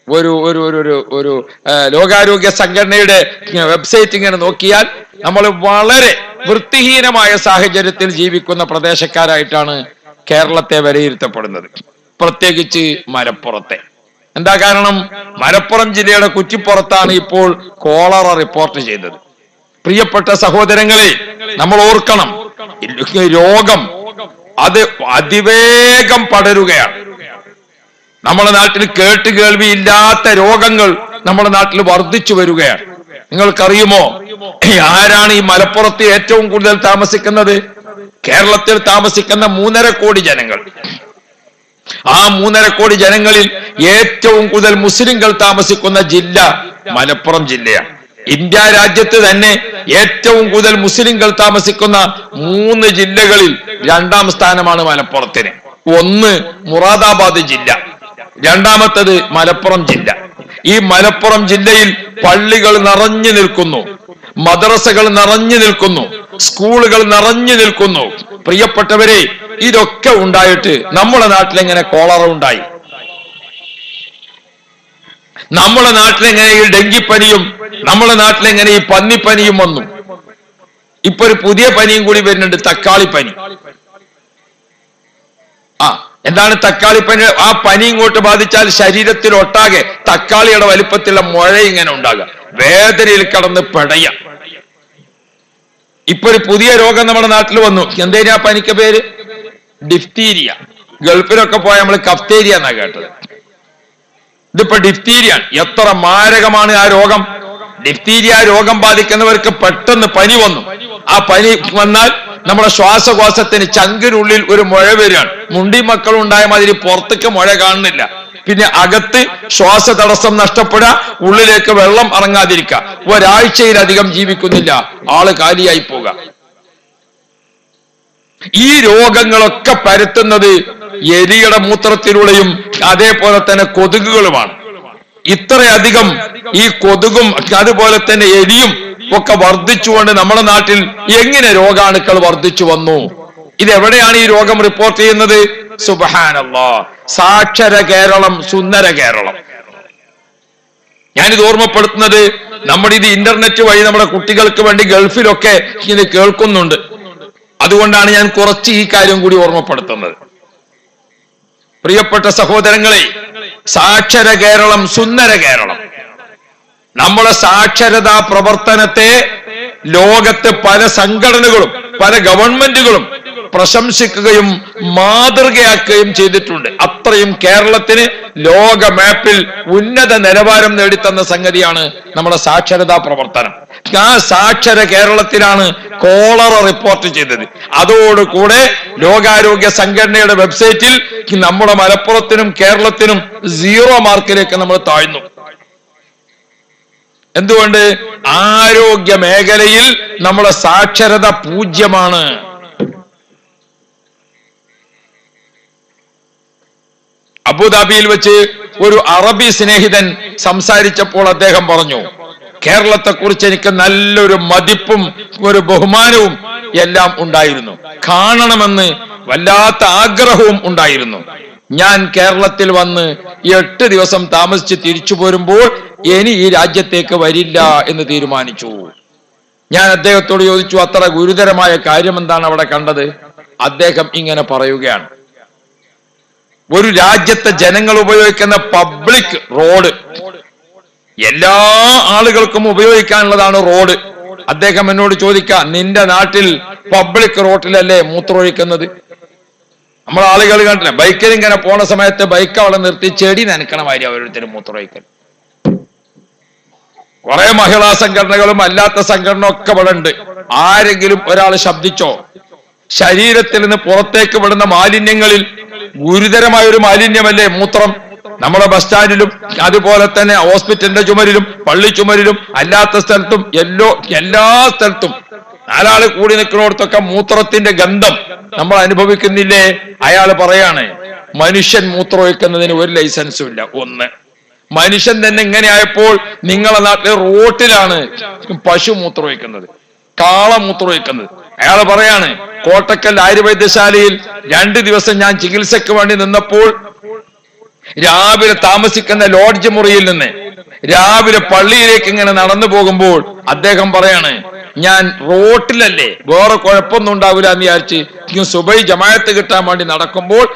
ഒരു ഒരു ഒരു ഒരു ലോകാരോഗ്യ സംഘടനയുടെ വെബ്സൈറ്റ് ഇങ്ങനെ നോക്കിയാൽ നമ്മൾ വളരെ വൃത്തിഹീനമായ സാഹചര്യത്തിൽ ജീവിക്കുന്ന പ്രദേശക്കാരായിട്ടാണ് കേരളത്തെ വിലയിരുത്തപ്പെടുന്നത്, പ്രത്യേകിച്ച് മലപ്പുറത്തെ. എന്താ കാരണം? മലപ്പുറം ജില്ലയുടെ കുറ്റിപ്പുറത്താണ് ഇപ്പോൾ കോളറ റിപ്പോർട്ട് ചെയ്തത്. പ്രിയപ്പെട്ട സഹോദരങ്ങളെ, നമ്മൾ ഓർക്കണം, രോഗം അത് അതിവേഗം പടരുകയാണ്. നമ്മുടെ നാട്ടിൽ കേൾവിയില്ലാത്ത രോഗങ്ങൾ നമ്മുടെ നാട്ടിൽ വർദ്ധിച്ചു വരികയാണ്. നിങ്ങൾക്കറിയുമോ ആരാണ് ഈ മലപ്പുറത്ത് ഏറ്റവും കൂടുതൽ താമസിക്കുന്നത്? കേരളത്തിൽ താമസിക്കുന്ന 3.5 കോടി ജനങ്ങൾ. ആ 3.5 കോടി ജനങ്ങളിൽ ഏറ്റവും കൂടുതൽ മുസ്ലിങ്ങൾ താമസിക്കുന്ന ജില്ല മലപ്പുറം ജില്ലയാണ്. ഇന്ത്യ രാജ്യത്ത് തന്നെ ഏറ്റവും കൂടുതൽ മുസ്ലിങ്ങൾ താമസിക്കുന്ന 3 ജില്ലകളിൽ 2ാം സ്ഥാനമാണ് മലപ്പുറത്തിന്. ഒന്ന് മുറാദാബാദ് ജില്ല, രണ്ടാമത്തത് മലപ്പുറം ജില്ല. ഈ മലപ്പുറം ജില്ലയിൽ പള്ളികൾ നിറഞ്ഞു നിൽക്കുന്നു, മദ്രസകൾ നിറഞ്ഞു നിൽക്കുന്നു, സ്കൂളുകൾ നിറഞ്ഞു നിൽക്കുന്നു. പ്രിയപ്പെട്ടവരെ, ഇതൊക്കെ ഉണ്ടായിട്ട് നമ്മുടെ നാട്ടിലെങ്ങനെ കോളറ ഉണ്ടായി? നമ്മുടെ നാട്ടിലെങ്ങനെ ഈ ഡെങ്കിപ്പനിയും നമ്മുടെ നാട്ടിലെങ്ങനെ ഈ പന്നിപ്പനിയും വന്നു? ഇപ്പൊ ഒരു പുതിയ പനിയും കൂടി വരുന്നുണ്ട്, തക്കാളിപ്പനി. എന്താണ് തക്കാളിപ്പനി? ആ പനി ഇങ്ങോട്ട് ബാധിച്ചാൽ ശരീരത്തിൽ ഒട്ടാകെ തക്കാളിയുടെ വലിപ്പത്തിലുള്ള മുഴ ഇങ്ങനെ ഉണ്ടാകുക, വേദനയിൽ കടന്ന് പെടയ. ഇപ്പൊ ഒരു പുതിയ രോഗം നമ്മുടെ നാട്ടിൽ വന്നു. എന്തേലും ആ പനിക്ക് പേര്? ഡിഫ്തീരിയ. ഗൾഫിലൊക്കെ പോയ നമ്മൾ കഫ്തേരിയ എന്നാ കേട്ടത്. ഇതിപ്പോ ഡിഫ്തീരിയ. എത്ര മാരകമാണ് ആ രോഗം! ഡിഫ്തീരിയ രോഗം ബാധിക്കുന്നവർക്ക് പെട്ടെന്ന് പനി വന്നു. ആ പനി വന്നാൽ നമ്മുടെ ശ്വാസകോശത്തിന് ചങ്കിനുള്ളിൽ ഒരു മുഴ വരികയാണ്. മുണ്ടി മക്കളും ഉണ്ടായ മാതിരി പുറത്തേക്ക് മുഴ കാണുന്നില്ല. പിന്നെ അകത്ത് ശ്വാസ തടസ്സം നഷ്ടപ്പെടുക, ഉള്ളിലേക്ക് വെള്ളം ഇറങ്ങാതിരിക്കുക, ഒരാഴ്ചയിലധികം ജീവിക്കുന്നില്ല, ആള് കാലിയായി പോവുക. ഈ രോഗങ്ങളൊക്കെ പരത്തുന്നത് എലിയുടെ മൂത്രത്തിലൂടെയും അതേപോലെ തന്നെ കൊതുകുകളുമാണ്. ഇത്രയധികം ഈ കൊതുകും അതുപോലെ തന്നെ എലിയും ഒക്കെ വർദ്ധിച്ചുകൊണ്ട് നമ്മുടെ നാട്ടിൽ എങ്ങനെ രോഗാണുക്കൾ വർദ്ധിച്ചു വന്നു? ഇതെവിടെയാണ് ഈ രോഗം റിപ്പോർട്ട് ചെയ്യുന്നത്? സുബ്ഹാനല്ലാഹ്, സാക്ഷര കേരളം, സുന്ദര കേരളം. ഞാനിത് ഓർമ്മപ്പെടുത്തുന്നത് നമ്മുടെ ഇത് ഇന്റർനെറ്റ് വഴി നമ്മുടെ കുട്ടികൾക്ക് വേണ്ടി ഗൾഫിലൊക്കെ ഇത് കേൾക്കുന്നുണ്ട്. അതുകൊണ്ടാണ് ഞാൻ കുറച്ച് ഈ കാര്യം കൂടി ഓർമ്മപ്പെടുത്തുന്നത്. പ്രിയപ്പെട്ട സഹോദരങ്ങളെ, സാക്ഷര കേരളം, സുന്ദര കേരളം. നമ്മുടെ സാക്ഷരതാ പ്രവർത്തനത്തെ ലോകത്തെ പല സംഘടനകളും പല ഗവൺമെന്റുകളും പ്രശംസിക്കുകയും മാതൃകയാക്കുകയും ചെയ്തിട്ടുണ്ട്. അത്രയും കേരളത്തിന് ലോക മാപ്പിൽ ഉന്നത നിലവാരം നേടിത്തന്ന സംഗതിയാണ് നമ്മുടെ സാക്ഷരതാ പ്രവർത്തനം. ആ സാക്ഷര കേരളത്തിലാണ് കോളറ റിപ്പോർട്ട് ചെയ്തത്. അതോടുകൂടെ ലോകാരോഗ്യ സംഘടനയുടെ വെബ്സൈറ്റിൽ നമ്മുടെ മലപ്പുറത്തിനും കേരളത്തിനും 0 മാർക്കിലേക്ക് നമ്മൾ താഴ്ന്നു. എന്തുകൊണ്ട്? ആരോഗ്യ മേഖലയിൽ നമ്മളെ സാക്ഷരത 0. അബുദാബിയിൽ വെച്ച് ഒരു അറബി സ്നേഹിതൻ സംസാരിച്ചപ്പോൾ അദ്ദേഹം പറഞ്ഞു, കേരളത്തെ കുറിച്ച് എനിക്ക് നല്ലൊരു മതിപ്പും ഒരു ബഹുമാനവും എല്ലാം ഉണ്ടായിരുന്നു, കാണണമെന്ന് വല്ലാത്ത ആഗ്രഹവും ഉണ്ടായിരുന്നു. ഞാൻ കേരളത്തിൽ വന്ന് 8 ദിവസം താമസിച്ച് തിരിച്ചു പോരുമ്പോൾ ഇനി ഈ രാജ്യത്തേക്ക് വരില്ല എന്ന് തീരുമാനിച്ചു. ഞാൻ അദ്ദേഹത്തോട് ചോദിച്ചു, അത്ര ഗുരുതരമായ കാര്യം എന്താണ് അവിടെ കണ്ടത്? അദ്ദേഹം ഇങ്ങനെ പറയുകയാണ്, ഒരു രാജ്യത്തെ ജനങ്ങൾ ഉപയോഗിക്കുന്ന പബ്ലിക് റോഡ്, എല്ലാ ആളുകൾക്കും ഉപയോഗിക്കാനുള്ളതാണ് റോഡ്. അദ്ദേഹം എന്നോട് ചോദിക്കാം, നിന്റെ നാട്ടിൽ പബ്ലിക് റോഡിലല്ലേ മൂത്രമൊഴിക്കുന്നത്? നമ്മളെ ആളുകൾ കണ്ടില്ല, ബൈക്കിൽ ഇങ്ങനെ പോണ സമയത്ത് ബൈക്ക് അവിടെ നിർത്തി ചെടി നനക്കണ മാതിരി ഓരോരുത്തരും മൂത്രമൊഴിക്കൽ. കുറെ മഹിളാ സംഘടനകളും അല്ലാത്ത സംഘടന ഒക്കെ ഇവിടെ ഉണ്ട്. ആരെങ്കിലും ഒരാൾ ശബ്ദിച്ചോ? ശരീരത്തിൽ നിന്ന് പുറത്തേക്ക് വിടുന്ന മാലിന്യങ്ങളിൽ ഗുരുതരമായ ഒരു മാലിന്യമല്ലേ മൂത്രം? നമ്മുടെ ബസ് സ്റ്റാൻഡിലും അതുപോലെ തന്നെ ഹോസ്പിറ്റലിന്റെ ചുമരിലും പള്ളി ചുമരിലും അല്ലാത്ത സ്ഥലത്തും എല്ലാ സ്ഥലത്തും 4 ആള് കൂടി നിൽക്കുന്നിടത്തൊക്കെ മൂത്രത്തിന്റെ ഗന്ധം നമ്മൾ അനുഭവിക്കുന്നില്ലേ? അയാൾ പറയാണ്, മനുഷ്യൻ മൂത്രമൊഴിക്കുന്നതിന് ഒരു ലൈസൻസും ഇല്ല. ഒന്ന്, മനുഷ്യൻ തന്നെ ഇങ്ങനെയായപ്പോൾ നിങ്ങളെ നാട്ടിലെ റോട്ടിലാണ് പശു മൂത്രമൊഴിക്കുന്നത്, കാള മൂത്രമൊഴിക്കുന്നത്. അയാൾ പറയാണ്, കോട്ടക്കൽ ആയുർവൈദ്യശാലയിൽ 2 ദിവസം ഞാൻ ചികിത്സയ്ക്ക് വേണ്ടി നിന്നപ്പോൾ രാവിലെ താമസിക്കുന്ന ലോഡ്ജ് മുറിയിൽ നിന്ന് രാവിലെ പള്ളിയിലേക്ക് ഇങ്ങനെ നടന്നു പോകുമ്പോൾ അദ്ദേഹം പറയാണ്, ഞാൻ റോട്ടിലല്ലേ, വേറെ കുഴപ്പമൊന്നും ഉണ്ടാവില്ല എന്ന് വിചാരിച്ച് സുബൈ ജമാഅത്ത് കിട്ടാൻ വേണ്ടി നടക്കുമ്പോൾ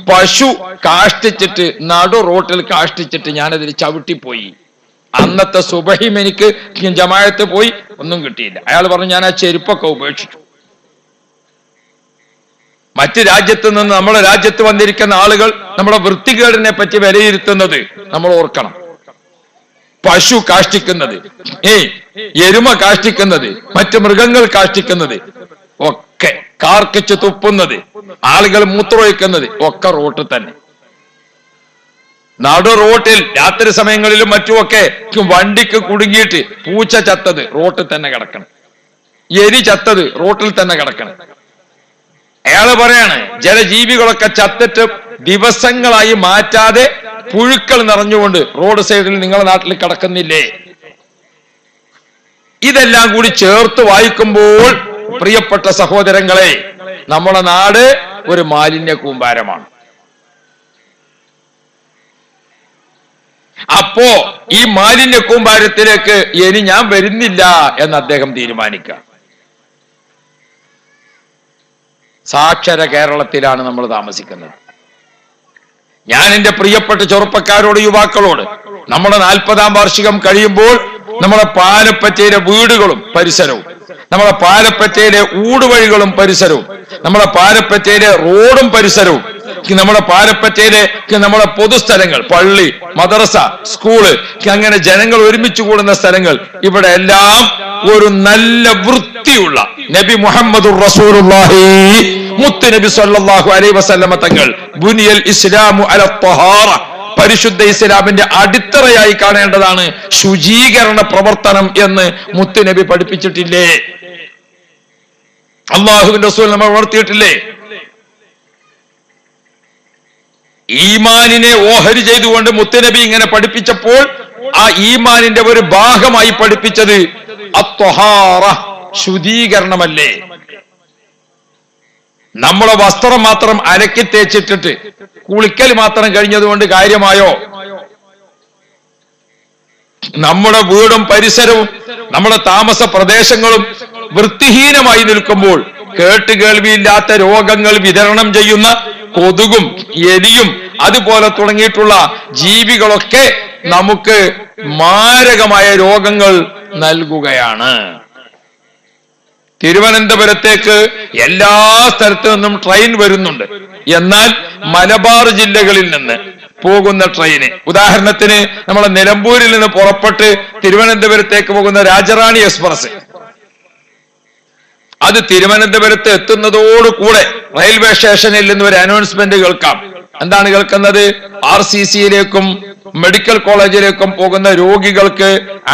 പശു കാഷ്ടിച്ചിട്ട് നടു റോട്ടിൽ കാഷ്ടിച്ചിട്ട് ഞാനതിൽ ചവിട്ടിപ്പോയി. അന്നത്തെ സുബഹിം എനിക്ക് ജമാഅത്ത് പോയി ഒന്നും കിട്ടിയില്ല. അയാൾ പറഞ്ഞു, ഞാൻ ആ ചെരുപ്പൊക്കെ ഉപേക്ഷിച്ചു. മറ്റ് രാജ്യത്ത് നിന്ന് നമ്മുടെ രാജ്യത്ത് വന്നിരിക്കുന്ന ആളുകൾ നമ്മുടെ വൃത്തികേടിനെ പറ്റി വിലയിരുത്തുന്നത് നമ്മൾ ഓർക്കണം. പശു കാഷ്ടിക്കുന്നത്, എരുമ കാഷ്ടിക്കുന്നത്, മറ്റു മൃഗങ്ങൾ കാഷ്ടിക്കുന്നത് ഒക്കെ, കാർക്കിച്ച് തുപ്പുന്നത്, ആളുകൾ മൂത്രമൊഴിക്കുന്നത് ഒക്കെ റോട്ടിൽ തന്നെ. നടു റോട്ടിൽ രാത്രി സമയങ്ങളിലും മറ്റുമൊക്കെ വണ്ടിക്ക് കുടുങ്ങിയിട്ട് പൂച്ച ചത്തത് റോട്ടിൽ തന്നെ കിടക്കണം, എലി ചത്തത് റോട്ടിൽ തന്നെ കിടക്കണം. അയാള് പറയാണ്, ജലജീവികളൊക്കെ ചത്തിട്ട് ദിവസങ്ങളായി മാറ്റാതെ പുഴുക്കൾ നിറഞ്ഞുകൊണ്ട് റോഡ് സൈഡിൽ നിങ്ങളുടെ നാട്ടിൽ കിടക്കുന്നില്ലേ? ഇതെല്ലാം കൂടി ചേർത്ത് വായിക്കുമ്പോൾ പ്രിയപ്പെട്ട സഹോദരങ്ങളെ, നമ്മുടെ നാട് ഒരു മാലിന്യ കൂമ്പാരമാണ്. അപ്പോ ഈ മാലിന്യ കൂമ്പാരത്തിലേക്ക് ഇനി ഞാൻ വരുന്നില്ല എന്ന് അദ്ദേഹം തീരുമാനിക്കുക. സാക്ഷര കേരളത്തിലാണ് നമ്മൾ താമസിക്കുന്നത്. ഞാൻ എന്റെ പ്രിയപ്പെട്ട ചെറുപ്പക്കാരോട്, യുവാക്കളോട്, നമ്മുടെ 40-ാം വാർഷികം കഴിയുമ്പോൾ നമ്മുടെ പാലപ്പറ്റയിലെ വീടുകളും പരിസരവും, നമ്മുടെ പാലപ്പറ്റയിലെ ഊടുവഴികളും പരിസരവും, നമ്മുടെ പാലപ്പറ്റയിലെ റോഡും പരിസരവും, നമ്മുടെ പാലപ്പറ്റയിലെ നമ്മുടെ പൊതുസ്ഥലങ്ങൾ, പള്ളി, മദ്രസ, സ്കൂള്, അങ്ങനെ ജനങ്ങൾ ഒരുമിച്ച് കൂടുന്ന സ്ഥലങ്ങൾ, ഇവിടെ എല്ലാം ഒരു നല്ല വൃത്തിയുള്ള നബി മുഹമ്മദുർ റസൂലുള്ളാഹി മുത്ത് നബി സല്ലല്ലാഹു അലൈഹി വസല്ലമ തങ്ങൾ ബുനിയൽ ഇസ്ലാമു അല ത്വഹാറ, പരിശുദ്ധ ഇസ്ലാമിന്റെ അടിത്തറയായി കാണേണ്ടതാണ് ശുചീകരണ പ്രവർത്തനം എന്ന് മുത്ത് നബി പഠിപ്പിച്ചിട്ടില്ലേ? അള്ളാഹുവിന്റെ റസൂൽ നമ്മൾ വളർത്തിയിട്ടില്ലേ? ഈമാനിനെ ഓഹരി ചെയ്തുകൊണ്ട് മുത്തുനബി ഇങ്ങനെ പഠിപ്പിച്ചപ്പോൾ ആ ഈമാനിന്റെ ഒരു ഭാഗമായി പഠിപ്പിച്ചത് അത്വഹാറ, ശുദ്ധീകരണമല്ലേ? നമ്മളെ വസ്ത്രം മാത്രം അലക്കി തേച്ചിട്ടിട്ട് കുളിക്കൽ മാത്രം കഴിഞ്ഞതുകൊണ്ട് കാര്യമായോ? നമ്മുടെ വീടും പരിസരവും നമ്മുടെ താമസ പ്രദേശങ്ങളും വൃത്തിഹീനമായി നിൽക്കുമ്പോൾ കേട്ടുകേൾവിയില്ലാത്ത രോഗങ്ങൾ വിതരണം ചെയ്യുന്ന കൊതുകും എലിയും അതുപോലെ തുടങ്ങിയിട്ടുള്ള ജീവികളൊക്കെ നമുക്ക് മാരകമായ രോഗങ്ങൾ നൽകുകയാണ്. തിരുവനന്തപുരത്തേക്ക് എല്ലാ സ്ഥലത്തു നിന്നും ട്രെയിൻ വരുന്നുണ്ട്. എന്നാൽ മലബാർ ജില്ലകളിൽ നിന്ന് പോകുന്ന ട്രെയിന്, ഉദാഹരണത്തിന് നമ്മളെ നിലമ്പൂരിൽ നിന്ന് പുറപ്പെട്ട് തിരുവനന്തപുരത്തേക്ക് പോകുന്ന രാജറാണി എക്സ്പ്രസ്, അത് തിരുവനന്തപുരത്ത് എത്തുന്നതോടുകൂടെ റെയിൽവേ സ്റ്റേഷനിൽ നിന്ന് ഒരു അനൗൺസ്മെന്റ് കേൾക്കാം. എന്താണ് കേൾക്കുന്നത്? RCCയിലേക്കും മെഡിക്കൽ കോളേജിലേക്കും പോകുന്ന രോഗികൾക്ക്